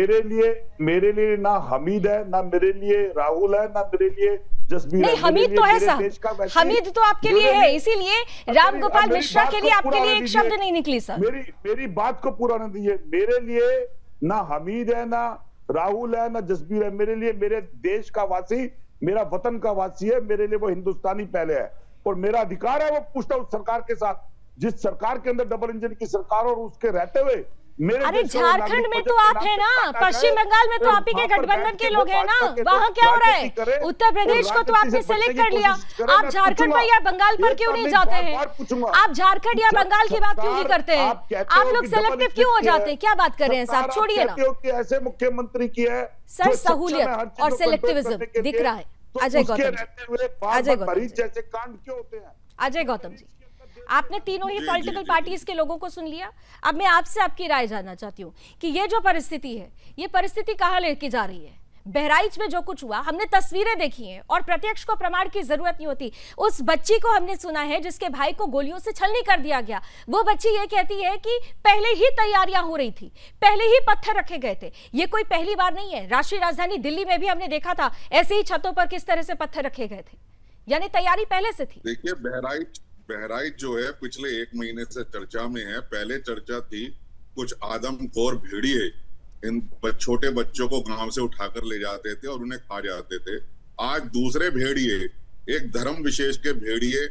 मेरे लिए ना हमीद है, ना मेरे लिए राहुल है, ना मेरे लिए जसबीर नहीं, हमीद तो है सर, हमीद तो आपके लिए है, इसीलिए रामगोपाल मिश्रा के लिए आपके लिए एक शब्द नहीं निकली सर। मेरी बात को पूरा नहीं दीजिए। मेरे लिए ना हमीद है, ना राहुल है, ना जसबीर है। मेरे लिए मेरे देश का वासी, मेरा वतन का वासी है। मेरे लिए वो हिंदुस्तानी पहले है, और मेरा अधिकार है वो पूछता उस सरकार के साथ, जिस सरकार के अंदर डबल इंजन की सरकार और उसके रहते हुए अरे झारखंड में तो आप है ना, पश्चिम बंगाल में तो आप ही के गठबंधन के लोग हैं ना, वहाँ क्या हो रहा है? उत्तर प्रदेश को तो आपने सेलेक्ट कर लिया, आप झारखंड पर या बंगाल पर क्यों नहीं जाते हैं? आप झारखंड या बंगाल की बात क्यों नहीं करते हैं? आप लोग सेलेक्टिव क्यों हो जाते हैं? क्या बात कर रहे हैं साहब? छोड़िए ना। ऐसे मुख्यमंत्री की है सर, सहूलियत और सिलेक्टिविज्म दिख रहा है। अजय गौतम जैसे कांड क्यों होते हैं? अजय गौतम जी, आपने तीनों ही पॉलिटिकल पार्टीज के लोगों को सुन लिया। अब मैं आपसे आपकी राय जानना चाहती हूँ कि ये जो परिस्थिति है, ये परिस्थिति कहाँ लेके जा रही है? बहराइच में जो कुछ हुआ, हमने तस्वीरें देखी हैं और प्रत्यक्ष को प्रमाण की जरूरत नहीं होती। उस बच्ची को हमने सुना है जिसके भाई को गोलियों से छलनी कर दिया गया। वो बच्ची ये कहती है कि पहले ही तैयारियां हो रही थी, पहले ही पत्थर रखे गए थे। ये कोई पहली बार नहीं है, राष्ट्रीय राजधानी दिल्ली में भी हमने देखा था ऐसे ही छतों पर किस तरह से पत्थर रखे गए थे, यानी तैयारी पहले से थी। देखिए, बहराइच जो है पिछले 1 महीने से चर्चा में है। पहले चर्चा थी कुछ आदमखोर भेड़िए इन छोटे बच्चों को गांव से उठाकर ले जाते थे और उन्हें खा जाते थे। आज दूसरे भेड़िए एक धर्म विशेष के भेड़िए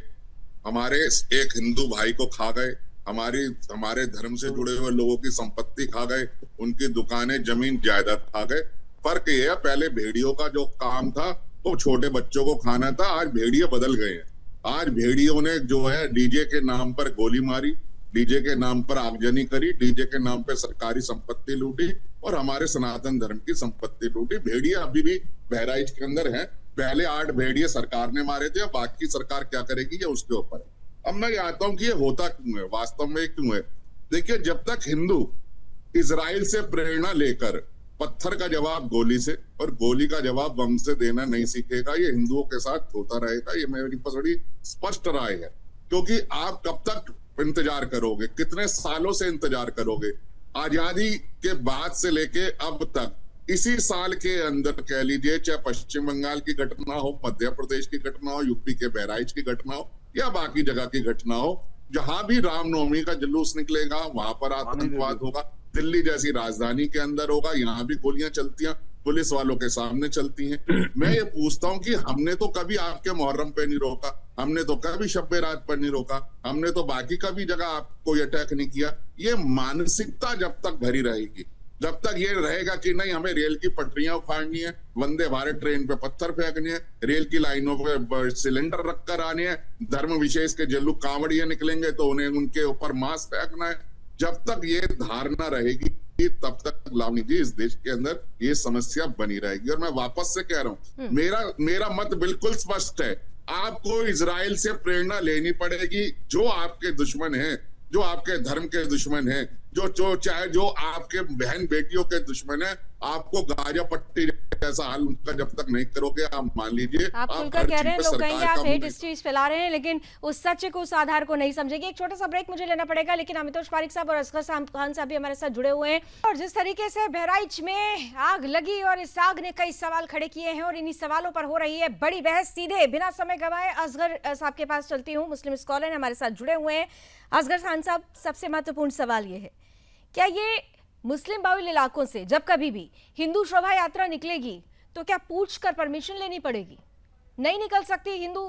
हमारे एक हिंदू भाई को खा गए, हमारे धर्म से जुड़े हुए लोगों की संपत्ति खा गए, उनकी दुकानें, जमीन जायदाद खा गए। फर्क ये है, पहले भेड़ियों का जो काम था वो छोटे बच्चों को खाना था, आज भेड़िए बदल गए हैं। आज भेड़ियों ने जो है डीजे के नाम पर गोली मारी, डीजे के नाम पर आगजनी करी, डीजे के नाम पर सरकारी संपत्ति लूटी और हमारे सनातन धर्म की संपत्ति लूटी। भेड़िए अभी भी बहराइच के अंदर हैं। पहले 8 भेड़िए सरकार ने मारे थे, बाकी सरकार क्या करेगी ये उसके ऊपर है। अब मैं आता हूं कि ये होता क्यों है, वास्तव में क्यों है। देखिए, जब तक हिंदू इजराइल से प्रेरणा लेकर पत्थर का जवाब गोली से और गोली का जवाब बम से देना नहीं सीखेगा, ये हिंदुओं के साथ होता रहेगा। ये मेरी बड़ी स्पष्ट राय है। क्योंकि आप कब तक इंतजार करोगे, कितने सालों से इंतजार करोगे। आजादी के बाद से लेके अब तक, इसी साल के अंदर कह लीजिए, चाहे पश्चिम बंगाल की घटना हो, मध्य प्रदेश की घटना हो, यूपी के बहराइच की घटना हो या बाकी जगह की घटना हो, जहां भी रामनवमी का जुलूस निकलेगा वहां पर आतंकवाद होगा। दिल्ली जैसी राजधानी के अंदर होगा, यहाँ भी गोलियां चलती हैं, पुलिस वालों के सामने चलती हैं। मैं ये पूछता हूँ कि हमने तो कभी आपके मुहर्रम पे नहीं रोका, हमने तो कभी शब्बे रात पर नहीं रोका, हमने तो बाकी कभी जगह आपको अटैक नहीं किया। ये मानसिकता जब तक भरी रहेगी, जब तक ये रहेगा कि नहीं हमें रेल की पटरियां उखाड़नी है, वंदे भारत ट्रेन पे पत्थर फेंकने हैं, रेल की लाइनों पे सिलेंडर रखकर आने हैं, धर्म विशेष के जल्लू कांवड़िए निकलेंगे तो उन्हें उनके ऊपर मांस फेंकना है, जब तक ये धारणा रहेगी तब तक लावनी जी इस देश के अंदर ये समस्या बनी रहेगी। और मैं वापस से कह रहा हूं, मेरा मत बिल्कुल स्पष्ट है। आपको इजराइल से प्रेरणा लेनी पड़ेगी। जो आपके दुश्मन हैं, जो आपके धर्म के दुश्मन हैं, चाहे जो आपके बहन बेटियों के दुश्मन है, आपको गाजा पट्टी जैसा हाल उनका जब तक नहीं करोगे, आप मान लीजिए आप खुलकर कह रहे हैं, लोग कहेंगे आप हेट स्पीच फैला रहे हैं, लेकिन उस सच को, उस आधार को नहीं समझेंगे। एक छोटा सा ब्रेक मुझे लेना पड़ेगा, लेकिन अमितोष पारिक साहब और असगर खान साहब भी हमारे साथ जुड़े हुए हैं। और जिस तरीके से बहराइच में आग लगी और इस आग ने कई सवाल खड़े किए हैं और इन्हीं सवालों पर हो रही है बड़ी बहस। सीधे बिना समय गंवाए असगर साहब के पास चलती हूँ, मुस्लिम स्कॉलर हमारे साथ जुड़े हुए हैं। असगर खान साहब, सबसे महत्वपूर्ण सवाल ये है, क्या ये मुस्लिम बाहुल इलाकों से जब कभी भी हिंदू शोभा यात्रा निकलेगी तो क्या पूछ कर परमिशन लेनी पड़ेगी? नहीं निकल सकती हिंदू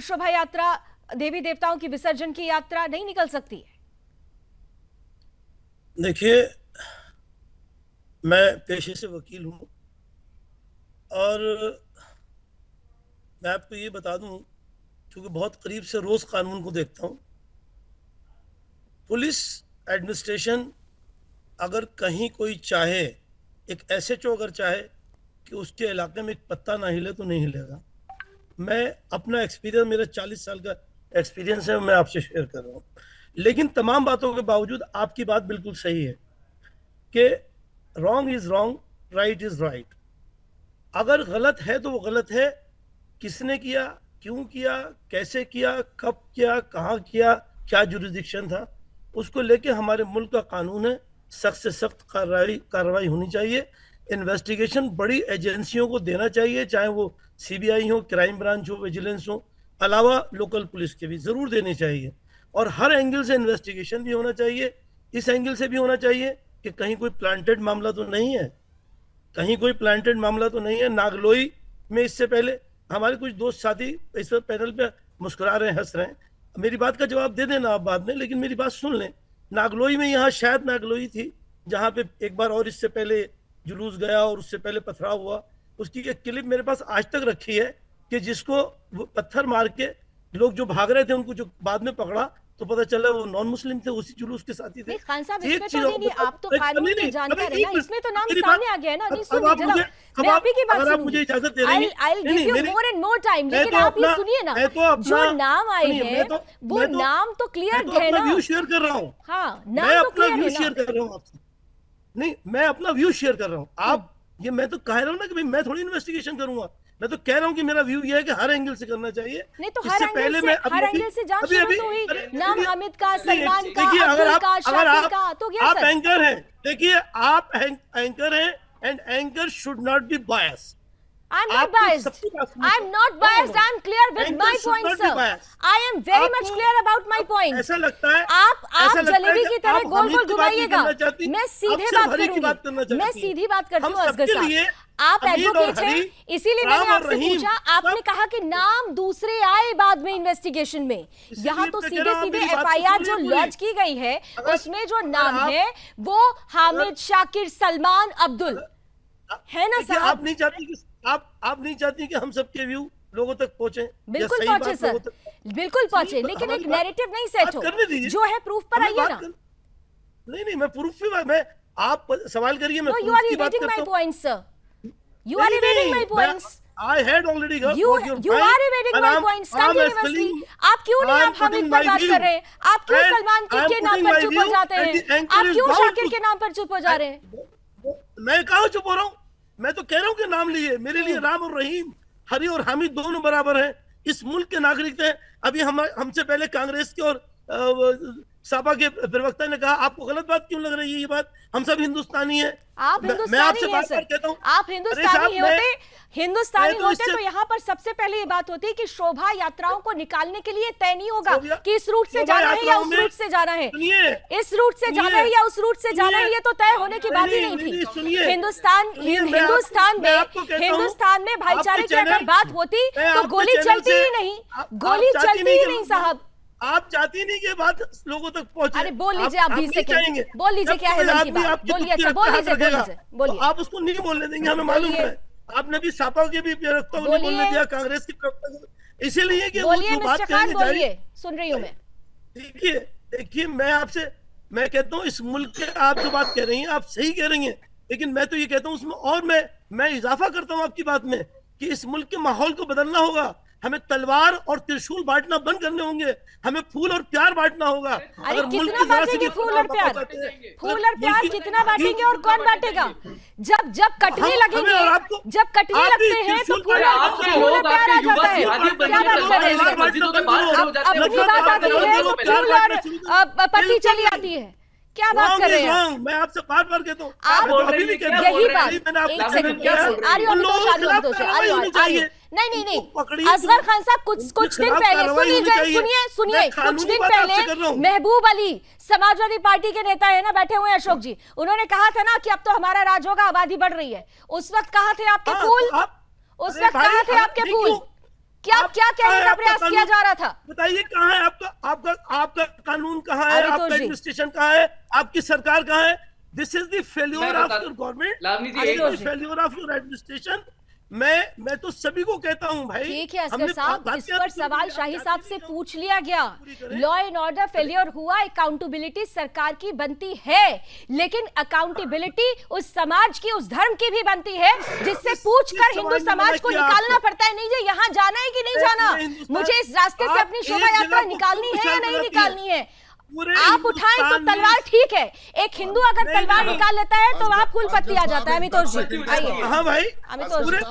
शोभा यात्रा, देवी देवताओं की विसर्जन की यात्रा नहीं निकल सकती है? देखिए, मैं पेशे से वकील हूं और मैं आपको ये बता दूं, क्योंकि बहुत करीब से रोज कानून को देखता हूं, पुलिस एडमिनिस्ट्रेशन अगर कहीं कोई चाहे, एक एसएचओ अगर चाहे कि उसके इलाके में एक पत्ता ना हिले तो नहीं हिलेगा। मैं अपना एक्सपीरियंस, मेरा 40 साल का एक्सपीरियंस है, मैं आपसे शेयर कर रहा हूँ। लेकिन तमाम बातों के बावजूद आपकी बात बिल्कुल सही है कि wrong is wrong, right is right. अगर गलत है तो वो गलत है, किसने किया, क्यों किया, कैसे किया, कब किया, कहाँ किया, क्या जुरिडिक्शन था, उसको लेके हमारे मुल्क का कानून है, सख्त से सख्त कार्रवाई होनी चाहिए। इन्वेस्टिगेशन बड़ी एजेंसियों को देना चाहिए, चाहे वो सीबीआई हो, क्राइम ब्रांच हो, विजिलेंस हो, अलावा लोकल पुलिस के भी जरूर देने चाहिए। और हर एंगल से इन्वेस्टिगेशन भी होना चाहिए। इस एंगल से भी होना चाहिए कि कहीं कोई प्लांटेड मामला तो नहीं है, कहीं कोई प्लांटेड मामला तो नहीं है। नागलोई में इससे पहले हमारे कुछ दोस्त साथी इस पैनल पे मुस्कुरा रहे हैं, हंस रहे हैं, मेरी बात का जवाब दे देना आप बाद में, लेकिन मेरी बात सुन लें। नागलोई में, यहाँ शायद नागलोई थी जहाँ पे एक बार और इससे पहले जुलूस गया और उससे पहले पथराव हुआ, उसकी एक क्लिप मेरे पास आज तक रखी है कि जिसको पत्थर मार के लोग जो भाग रहे थे उनको जो बाद में पकड़ा तो पता चला वो नॉन मुस्लिम थे, उसी जुलूस के साथी थे। खान साहब, इसमें तो नहीं, आप तो कानून की जानकार हैं ना, इसमें तो नाम सामने आ गया है ना। नहीं सुनिए जरा, मैं आप ही की बात सुनूंगी, मुझे इजाजत दे रही हैं, I'll give you more and more time, लेकिन आप ये सुनिए ना, जो नाम आए हैं वो नाम तो क्लियर है ना। व्यू शेयर कर रहा हूँ, हाँ, मैं अपना व्यू शेयर कर रहा हूँ आपसे, नहीं मैं अपना व्यू शेयर कर रहा हूँ। आप ये, मैं तो कह रहा हूँ ना कि भाई मैं थोड़ी इन्वेस्टिगेशन करूंगा, मैं तो कह रहा हूँ कि मेरा व्यू ये है कि हर एंगल से करना चाहिए। नहीं तो हर एंगल से जांच शुरू तो हुई, नाम हामिद का, सलमान का, अब्दुल का, शाकिर का, तो क्या आप एंकर हैं, देखिए आप एंकर हैं and anchor should not be biased. I'm not biased. I'm not biased. I'm clear with my point, sir. I am very much clear about my point. ऐसा लगता है आप जलेबी की तरह गोल गोल घुमाइएगा। मैं सीधे बात करूंगी, मैं सीधी बात करती हूँ असगर साहब। आप हमीद और एडवोकेट हैं, हरी, इसीलिए राम मैंने और आपसे रहीम, पूछा। आपने सब- कहा कि नाम दूसरे आए बाद में इन्वेस्टिगेशन में। इसीलिए यहाँ तो तो कह सीधे रहा हूं, सीधे मेरी बात तो एफआईआर जो सुनिए पूरी। लॉन्च की गई है उसमें जो नाम आप- है वो हामिद शाकिर सलमान अब्दुल है ना देखिए, साहब? आप नहीं चाहती कि हम सबके व्यू लोगों तक पहुंचे। बिल्कुल या सही पहुंचे बात लोगों सर, तक- बिल्कुल पहुंचे, सुनिए, लेकिन हमारी एक बात- नैरेटिव नहीं सेट बात हो करने दीजिए। जो है प्रूफ पर हमें आइए बात ना। कर- नहीं मैं प्रूफ भी मैं आप सवाल करिए, मैं No, you proof are की बात evading my करता हूं। points, sir. You are evading my points. I had already heard You what your you point, are evading and my I'm- points I'm continuously. explaining- आप क्यों नहीं I'm आप Hamid putting पर my बात view. कर रहे हैं? आप क्यों And सलमान I'm के नाम putting पर my चुप हो view जाते and हैं? the anchor आप is क्यों bound शाकिर to- के नाम पर चुप हो जा रहे हैं? मैं कहाँ चुप हो रहा हूँ? मैं तो कह रहा हूँ कि नाम लिए। मेरे लिए राम और रहीम, हरी और हामिद दोनों बराबर हैं। इस मुल्क के नागरिक हैं। अभी हमसे पहले कांग्रेस के और सापा के प्रवक्ता ने कहा आपको गलत बात क्यों लग रही है ये बात? हम सब हिंदुस्तानी हैं। आप मैं हिंदुस्तानी आपसे हैं बार सर। बार कहता हूँ, आप अरे हिंदुस्तानी साहब, होते मैं तो तो यहाँ पर सबसे पहले ये बात होती कि शोभा यात्राओं को निकालने के लिए तय नहीं होगा कि इस रूट से शोभा जाना है या यात्राओं उस में- रूट से जाना है, सुनिए, इस रूट से जाना है या उस रूट से जाना है, सुनिए, ये तो तय होने की बात ही नहीं, नहीं नहीं, थी। सुनिए, हिंदुस्तान सुनिए, हिंदुस्तान मैं में आपको कहता हूं, हिंदुस्तान में भाईचारे आपके की अगर चैनल- बात होती मैं तो आपके गोली चैनल चलती से- ही नहीं, आप गोली चाहती चलती नहीं ही कि- नहीं साहब। आप चाहती नहीं कि बात लोगों तक पहुंचे। अरे बोल लीजिए आप 20 नहीं चाहेंगे। सेकंड बोल लीजिए जब क्या है कोई मन की आदमी बात, आपकी बोलिए। दुखी अच्छा बोल हाथ लीजिए रखेगा, बोलिए। तो आप उसको नहीं बोलने देंगे, हमें मालूम बोलिए। है। आपने भी सापा के भी प्रवक्ता को नहीं बोलिए। बोलने दिया, कांग्रेस के प्रवक्ता को। इसीलिए कि वो बोलिए जो बात मिस्टर खान, कहेंगे जारी- बोलिए, सुन रही हूँ मैं। देखिए मैं कहता हूँ इस मुल्क के आप जो बात कह रही हैं आप सही कह रही हैं, लेकिन मैं तो ये कहता हूँ उसमें और मैं इजाफा करता हूँ आपकी बात में कि इस मुल्क के माहौल को बदलना होगा। हमें तलवार और त्रिशूल बांटना बंद करने होंगे, हमें फूल और प्यार बांटना होगा। अरे कितना बांटेंगे फूल और प्यार? फूल और प्यार कितना बांटेंगे और कौन बांटेगा? जब कटने लगेंगे, जब कटने लगते हैं तो फूल और प्यार आ जाता है। क्या बात कर रहे हैं? अपनी बात आती है तो फूल और पत्ती चली आती है। क्या बात कर रहे हैं? मैं आपसे बार बार कहता हूँ आप यही बात एक सेकंड आ रही हो नहीं असगर खान साहब कुछ दिन पहले सुनिए कुछ दिन पहले महबूब अली समाजवादी पार्टी के नेता है ना, बैठे हुए हैं अशोक जी, उन्होंने कहा था ना कि अब तो हमारा राज होगा, आबादी बढ़ रही है। उस वक्त कहाँ थे आपके फूल? उस वक्त कहाँ थे आपके फूल? क्या कहने का प्रयास किया जा रहा था? बताइए कहाँ है आपका कानून, कहाँ है आपका एडमिनिस्ट्रेशन, कहाँ है आपकी सरकार, कहाँ है? This is the failure of your government, failure of your administration. मैं तो सभी को कहता हूँ भाई। ठीक है असगर साहब, इस पर सवाल शाही साहब से पूछ लिया गया। लॉ एंड ऑर्डर फेलियर हुआ, अकाउंटेबिलिटी सरकार की बनती है, लेकिन अकाउंटेबिलिटी उस समाज की, उस धर्म की भी बनती है जिससे पूछकर हिंदू समाज को निकालना पड़ता है। नहीं जी यहाँ जाना है कि नहीं जाना, मुझे इस रास्ते से अपनी शोभा यात्रा निकालनी है या नहीं निकालनी है? आप उठाएं तो तलवार ठीक है, एक हिंदू अगर तलवार निकाल लेता है तो वहाँ फूल पत्ती आ जाता है। अमितोष जी आइए। हाँ भाई,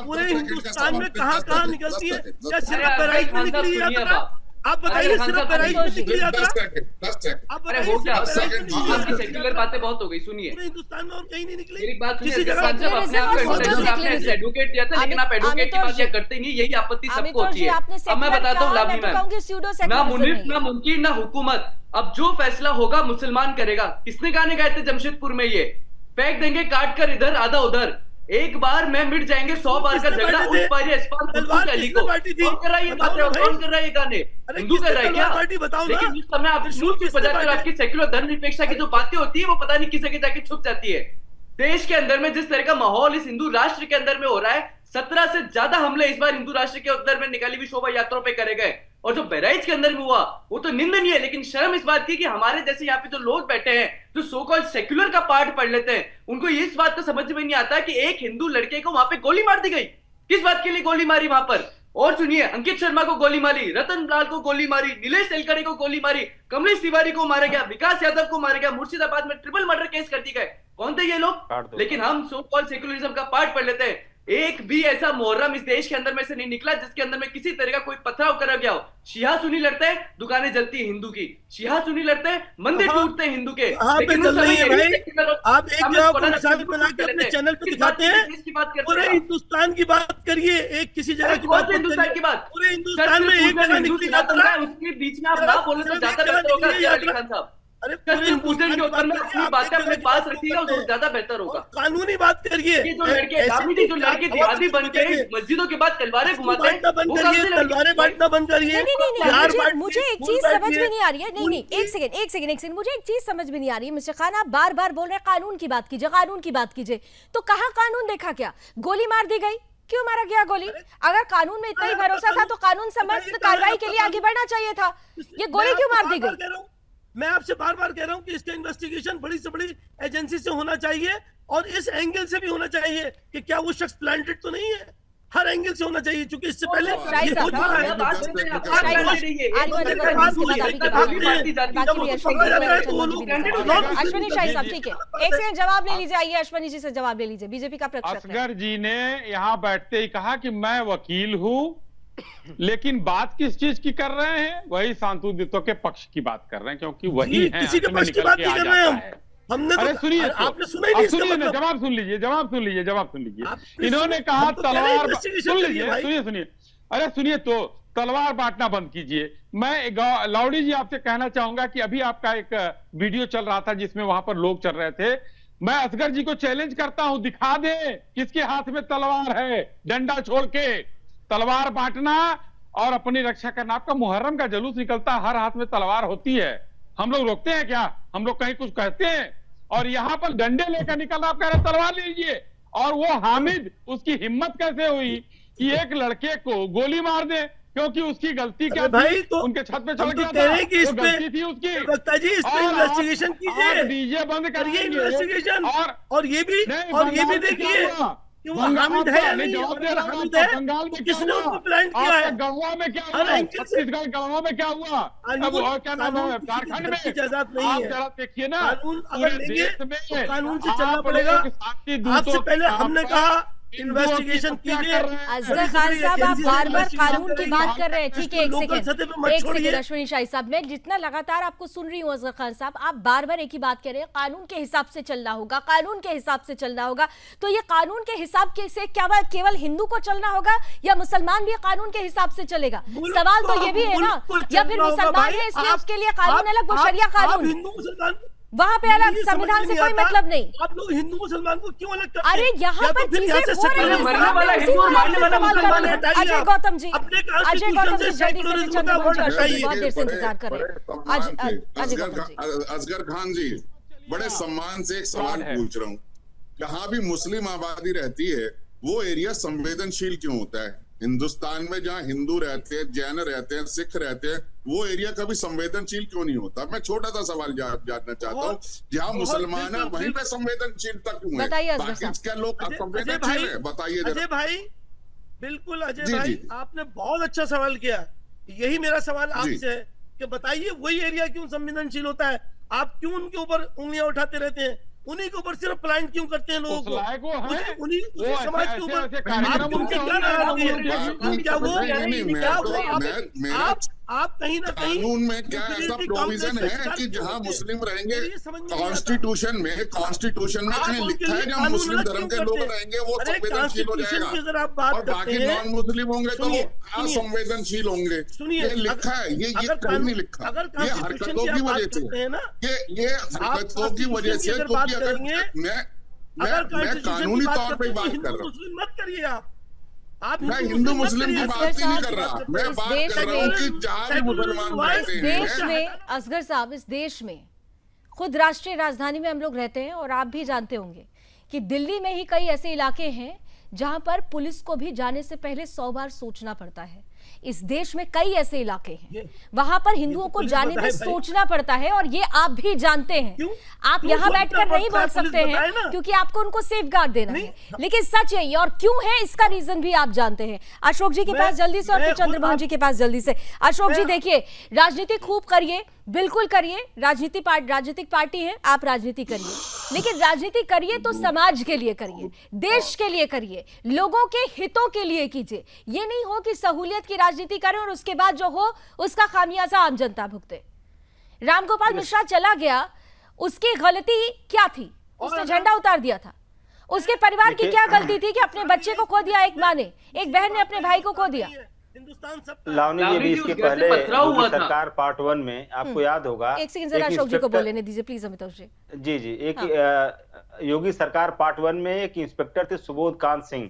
पूरे हिंदुस्तान में कहाँ निकलती है? क्या सिर्फ बहराइच में निकली यात्रा? आप बताइए, सिर्फ बहराइच में निकली यात्रा? अरे हो क्या, आपकी सेक्युलर बातें बहुत हो गई। सुनिए, पूरे हिंदुस्तान में और कहीं नहीं निकली मेरी बात किसी सुनिए। जगह। अपने आप को एडवोकेट दिया था, लेकिन आप एडवोकेट की बात या करते नहीं, यही आपत्ति सबको होती है। अब मैं बताता हूँ लाभनी मैम, ना मुनीफ ना मुमकिन ना हुकूमत, अब जो फैसला होगा मुसलमान करेगा। किसने गाने गाए थे जमशेदपुर में? ये फेंक देंगे काट कर इधर आधा उधर, एक बार में मिट जाएंगे 100 बार का झगड़ा। उस बार ये अली को कौन कर रहा है ये बातें, कौन कर रहा है ये गाने? हिंदू कर रहा है क्या? लेकिन उस समय आप झूठ बजाकर आपकी सेक्युलर धर्मनिरपेक्षता की जो बातें होती है वो पता नहीं किस जगह जाके छुप जाती है। देश के अंदर में जिस तरह का माहौल इस हिंदू राष्ट्र के अंदर में हो रहा है, 17 से ज्यादा हमले इस बार हिंदू राष्ट्र के अंदर में निकाली हुई शोभा यात्राओं पे करे गए। और जो बहराइच के अंदर में हुआ वो तो निंदनीय है, लेकिन शर्म इस बात की कि हमारे जैसे यहाँ पे जो लोग बैठे हैं जो सो कॉल्ड सेक्युलर का पार्ट पढ़ लेते हैं, उनको इस बात को समझ में नहीं आता कि एक हिंदू लड़के को वहां पे गोली मार दी गई। किस बात के लिए गोली मारी वहां पर? और सुनिए, अंकित शर्मा को गोली मारी, रतन लाल को गोली मारी, नीलेश तेलकड़े को गोली मारी, कमलेश तिवारी को मारा गया, विकास यादव को मारा गया, मुर्शिदाबाद में ट्रिपल मर्डर केस कर दिए गए। कौन थे ये लोग? लेकिन हम सो कॉल्ड सेक्युलरिज्म का पार्ट पढ़ लेते हैं। एक भी ऐसा मुहर्रम इस देश के अंदर में से नहीं निकला जिसके अंदर में किसी तरह का कोई पथराव करा गया हो। शिहा सुनी लड़ते हैं, दुकानें जलती है हिंदू की, शिहा सुनी लड़ते हैं, मंदिर टूटते हैं हिंदू के। लेकिन आप एक जगह को मिसाल बना के अपने चैनल पे दिखाते हैं, पूरे हिंदुस्तान की बात करिए, एक किसी जगह की बात, हिंदुस्तान की बात, पूरे हिंदुस्तान में एक जगह निकली यात्रा, उसके बीच में आप ना बोले तो ज्यादा बेहतर होगा अली खान साहब। अरे पूछेंगे उत्तर में अपनी बातें अपने पास रखिएगा तो ज्यादा बेहतर होगा। कानूनी बात करिए। जो लड़के जो लड़के जिहादी बनते हैं मस्जिदों के बाद तलवारें घुमाते हैं, तलवारें बांटना बंद करिए। नहीं, मुझे एक चीज समझ में नहीं आ रही है। नहीं, एक सेकंड, मुझे एक चीज समझ में नहीं आ रही है मिस्टर खान, आप बार बार बोल रहे हैं कानून की बात कीजिए, तो कहाँ कानून देखा क्या? गोली मार दी गई, क्यों मारा गया गोली? अगर कानून में इतना ही भरोसा था तो कानून सम्मत कार्रवाई के लिए आगे बढ़ना चाहिए था, ये गोली क्यों मार दी गई? मैं आपसे बार बार कह रहा हूं कि इसका इन्वेस्टिगेशन बड़ी से बड़ी एजेंसी से होना चाहिए और इस एंगल से भी होना चाहिए कि क्या वो शख्स प्लांटेड तो नहीं है, हर एंगल से होना चाहिए, क्योंकि इससे पहले अश्विनी शाही साहब, ठीक है, एक सेकंड जवाब ले लीजिए, आइए अश्विनी जी से जवाब ले लीजिए। बीजेपी का प्रक्षेपण। असगर जी ने यहाँ बैठते ही कहा कि मैं वकील हूँ, लेकिन बात किस चीज की कर रहे हैं? वही सांतुदितों के पक्ष की बात कर रहे हैं, क्योंकि वही है किसी के पक्ष की बात नहीं कर रहे हैं हमने। अरे सुनिए, आपने सुना ही नहीं, सुनिए ना, जवाब सुन लीजिए। इन्होंने कहा तलवार, सुनिए, अरे सुनिए, तो तलवार बांटना बंद कीजिए। मैं लाउडी जी आपसे कहना चाहूंगा कि अभी आपका एक वीडियो चल रहा था जिसमें वहां पर लोग चल रहे थे। मैं असगर जी को चैलेंज करता हूं, दिखा दे किसके हाथ में तलवार है, डंडा छोड़ के। तलवार बांटना और अपनी रक्षा करना, आपका मुहर्रम का जुलूस निकलता, हर हाथ में तलवार होती है, हम लोग रोकते हैं क्या? हम लोग कहीं कुछ कहते हैं? और यहाँ पर डंडे लेकर निकल रहा, आप कह रहे तलवार लीजिए। और वो हामिद, उसकी हिम्मत कैसे हुई कि एक लड़के को गोली मार दे, क्योंकि उसकी गलती क्या भाई? तो उनके छत पे चढ़ गया था, गलती थी उसकी। इन्वेस्टिगेशन कीजिए, डीजे बंद करिए इन्वेस्टिगेशन, और ये भी देखिए कि वो हामिद है या नहीं। हामिद है, बंगाल में किसने उसको प्लान किया है? गवा में क्या हुआ? छत्तीसगढ़ गवा में क्या हुआ? क्या नाम है, झारखंड में इजाजत नहीं है। जरा देखिए ना, कानून अगर लेंगे तो कानून से चलना पड़ेगा। आपसे पहले हमने कहा इन्वेस्टिगेशन कीजिए। असगर खान साहब, आप बार बार कानून की बात कर रहे हैं, ठीक है, एक सेकंड अश्विनी शाही साहब, मैं जितना लगातार आपको सुन रही हूँ असगर खान साहब, आप बार बार एक ही बात कह रहे हैं, कानून के हिसाब से चलना होगा, कानून के हिसाब से चलना होगा। तो ये कानून के हिसाब से क्या केवल हिंदू को चलना होगा या मुसलमान भी कानून के हिसाब से चलेगा? सवाल तो ये भी है ना, या फिर मुसलमान है इसलिए उसके लिए कानून अलग, वो शरिया कानून, वहाँ पे अलग, संविधान से कोई मतलब नहीं। आप लोग हिंदू मुसलमान को क्यों अलग करते हैं? अरे यहाँ पर चीजें हो रही हैं। अजय गौतम जी जल्दी से बहुत देर से इंतजार कर रहे हैं। असगर खान जी, बड़े सम्मान से एक सवाल पूछ रहा हूँ, जहाँ भी मुस्लिम आबादी रहती है वो एरिया संवेदनशील क्यों होता है? हिंदुस्तान में जहाँ हिंदू रहते हैं, जैन रहते हैं, सिख रहते हैं, वो एरिया कभी संवेदनशील क्यों नहीं होता? मैं छोटा सा सवाल जानना चाहता हूँ, जहाँ मुसलमान है वहीं पे संवेदनशीलता क्यों है? बाकी क्या लोग संवेदनशील है? बताइए अजय भाई। बिल्कुल अजय भाई, आपने बहुत अच्छा सवाल किया। यही मेरा सवाल आपसे है कि बताइए वही एरिया क्यों संवेदनशील होता है? आप क्यों उनके ऊपर उंगलियां उठाते रहते हैं? उन्हीं के ऊपर सिर्फ प्लान क्यों करते हैं लोगों को? उन्हीं समाज के ऊपर आप उनसे क्या नाराजगी है? क्या वो आप कहीं ना कहीं कानून में क्या ऐसा प्रोविजन है कि जहां मुस्लिम रहेंगे, कॉन्स्टिट्यूशन में कहीं लिखा है जहां मुस्लिम धर्म के लोग रहेंगे वो संवेदनशील हो जाएगा और बाकी नॉन मुस्लिम होंगे तो वो असंवेदनशील होंगे? ये लिखा है, ये कहीं नहीं लिखा। ये हरकतों की वजह से, ये हरकतों की वजह से, क्योंकि अगर मैं कानूनी तौर पर बात कर रहा हूँ, मत करिए आप मैं हिंदू मुस्लिम की बात ही नहीं कर रहा, मैं बात कर रहा हूँ कि जहाँ भी मुसलमान रहते हैं। देश में असगर साहब, इस देश में खुद राष्ट्रीय राजधानी में हम लोग रहते हैं और आप भी जानते होंगे कि दिल्ली में ही कई ऐसे इलाके हैं जहां पर पुलिस को भी जाने से पहले 100 बार सोचना पड़ता है। इस देश में कई ऐसे इलाके हैं वहां पर हिंदुओं को जाने में सोचना पड़ता है और ये आप भी जानते हैं। आप यहाँ बैठकर नहीं बोल सकते हैं क्योंकि आपको उनको सेफगार्ड देना है, लेकिन सच यही और क्यों है इसका रीजन भी आप जानते हैं। अशोक जी के पास जल्दी से और फिर चंद्रभान जी के पास जल्दी से। अशोक जी देखिए, राजनीति खूब करिए, बिल्कुल करिए, राजनीतिक पार्टी है, आप राजनीति करिए, लेकिन राजनीति करिए तो समाज के लिए करिए, देश के लिए करिए, लोगों के हितों के लिए कीजिए। ये नहीं हो कि सहूलियत की राजनीति करें और उसके बाद जो हो उसका खामियाजा आम जनता भुगते। रामगोपाल मिश्रा चला गया, उसकी गलती क्या थी? उसने झंडा उतार दिया था। उसके परिवार की क्या गलती थी कि अपने बच्चे को खो दिया? एक माँ ने, एक बहन ने अपने भाई को खो दिया। हिंदुस्तान सब लावनी जी भी इसके पहले योगी सरकार पार्ट 1 में आपको याद होगा, एक सेकंड जरा अशोक जी को बोलने दीजिए प्लीज अमिताभ जी। जी एक योगी सरकार पार्ट 1 में एक इंस्पेक्टर थे सुबोध कांत सिंह,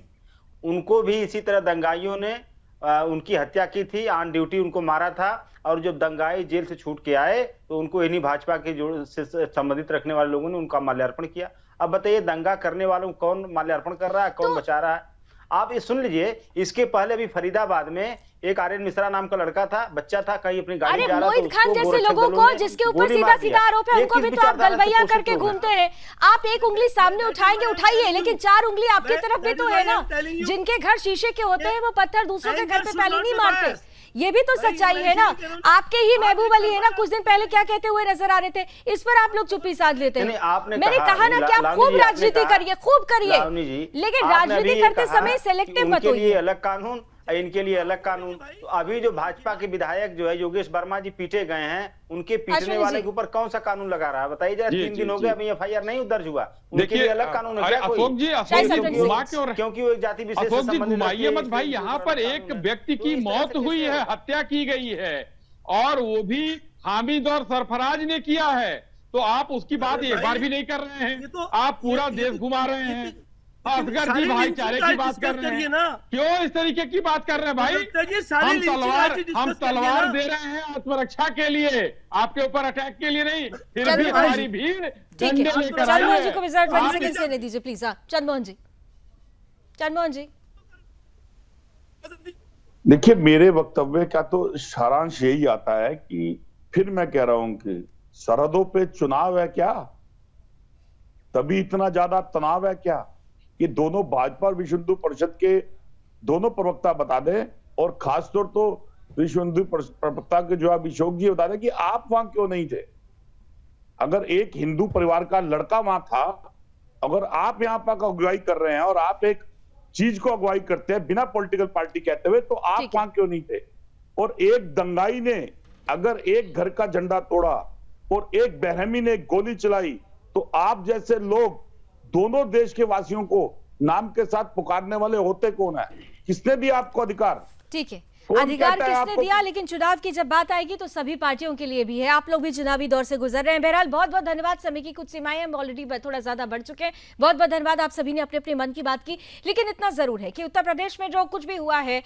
उनको भी इसी तरह दंगाइयों ने उनकी हत्या की थी, ऑन ड्यूटी उनको मारा था, और जब दंगाई जेल से छूट के आए तो उनको इन्हीं भाजपा के जो से संबंधित रखने वाले लोगों ने उनका माल्यार्पण किया। अब बताइए दंगा करने वालों को कौन माल्यार्पण कर रहा है, कौन बचा रहा है? आप ये सुन लीजिए, इसके पहले भी फरीदाबाद में एक आर्यन मिश्रा नाम का लड़का था, बच्चा था, कहीं अपनी गाड़ी जा रहा था, मोहित खान जैसे लोगों को जिसके ऊपर सीधा सीधा आरोप है उनको भी तो आप गलबैया करके घूमते हैं। आप एक उंगली सामने उठाएंगे उठाइए, लेकिन 4 उंगली आपकी तरफ भी तो है ना। जिनके घर शीशे के होते हैं वो पत्थर दूसरों के घर पे पहले नहीं मारते, ये भी तो सच्चाई है ना। आपके ही महबूब अली है ना, कुछ दिन पहले क्या कहते हुए नजर आ रहे थे, इस पर आप लोग चुप्पी साध लेते हैं। मैंने कहा ना कि आप खूब राजनीति करिए, खूब करिए, लेकिन राजनीति करते समय सेलेक्टिव मत होइए। अलग कानून, इनके लिए अलग कानून। तो अभी जो भाजपा के विधायक जो है योगेश वर्मा जी पीटे गए हैं, उनके पीटने वाले के ऊपर कौन सा कानून लगा रहा है बताइए जरा। 3 दिन हो गए अभी FIR नहीं दर्ज हुआ, उनके लिए अलग कानून है क्या? अशोक जी क्योंकि वो एक जाति विशेष से घुमाइए मत भाई, यहाँ पर एक व्यक्ति की मौत हुई है, हत्या की गई है, और वो भी हामिद और सरफराज ने किया है, तो आप उसकी बात एक बार भी नहीं कर रहे हैं। आप पूरा देश घुमा रहे हैं, असगर जी भाईचारे की बात कर रहे हैं ना, क्यों इस तरीके की बात कर रहे हैं भाई? हम तलवार दे रहे हैं आत्मरक्षा के लिए, आपके ऊपर अटैक के लिए नहीं। फिर भी हमारी भीड़ डंडे लेकर आई है। जी को 20 सेकंड से दीजिए प्लीज। चंद्रमोहन जी देखिए, मेरे वक्तव्य का तो सारांश यही आता है कि फिर मैं कह रहा हूं कि सरहदों पे चुनाव है क्या, तभी इतना ज्यादा तनाव है क्या? ये दोनों भाजपा और विश्व हिंदू परिषद के दोनों प्रवक्ता बता दें, और खासतौर तो विश्व हिंदू प्रवक्ता के जो अभिषेक जी बता दें कि आप वहां क्यों नहीं थे। अगर एक हिंदू परिवार का लड़का वहां था, अगर आप यहाँ पर अगुवाई कर रहे हैं और आप एक चीज को अगुवाई करते हैं बिना पॉलिटिकल पार्टी कहते हुए, तो आप वहां क्यों नहीं थे? और एक दंगाई ने अगर एक घर का झंडा तोड़ा और एक बेरहमी ने गोली चलाई, तो आप जैसे लोग दोनों देश के वासियों को नाम के साथ पुकारने वाले होते कौन है? किसने दिया आपको अधिकार? ठीक है, अधिकार किसने दिया, लेकिन चुनाव की जब बात आएगी तो सभी पार्टियों के लिए भी है। आप लोग भी चुनावी दौर से गुजर रहे हैं। बहरहाल बहुत बहुत धन्यवाद। समय की कुछ सीमाएं हम ऑलरेडी थोड़ा ज्यादा बढ़ चुके हैं। बहुत बहुत धन्यवाद, आप सभी ने अपने अपने मन की बात की। लेकिन इतना जरूर है कि उत्तर प्रदेश में जो कुछ भी हुआ है,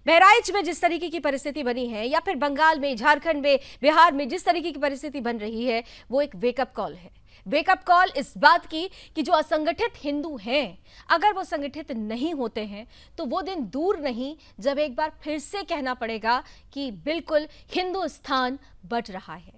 बहराइच में जिस तरीके की परिस्थिति बनी है, या फिर बंगाल में, झारखंड में, बिहार में जिस तरीके की परिस्थिति बन रही है, वो एक वेकअप कॉल है। वेकअप कॉल इस बात की कि जो असंगठित हिंदू हैं, अगर वो संगठित नहीं होते हैं तो वो दिन दूर नहीं जब एक बार फिर से कहना पड़ेगा कि बिल्कुल हिंदुस्तान बट रहा है।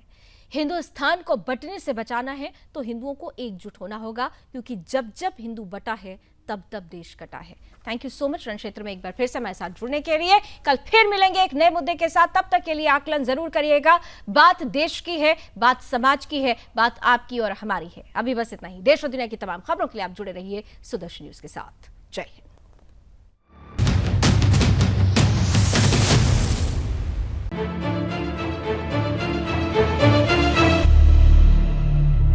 हिंदुस्तान को बटने से बचाना है तो हिंदुओं को एकजुट होना होगा, क्योंकि जब जब हिंदू बटा है तब तब देश कटा है। थैंक यू सो मच रण क्षेत्र में एक बार फिर से हमारे साथ जुड़ने के लिए। कल फिर मिलेंगे एक नए मुद्दे के साथ, तब तक के लिए आकलन जरूर करिएगा। बात देश की है, बात समाज की है, बात आपकी और हमारी है। अभी बस इतना ही। देश और दुनिया की तमाम खबरों के लिए आप जुड़े रहिए सुदर्शन न्यूज के साथ। जय हिंद।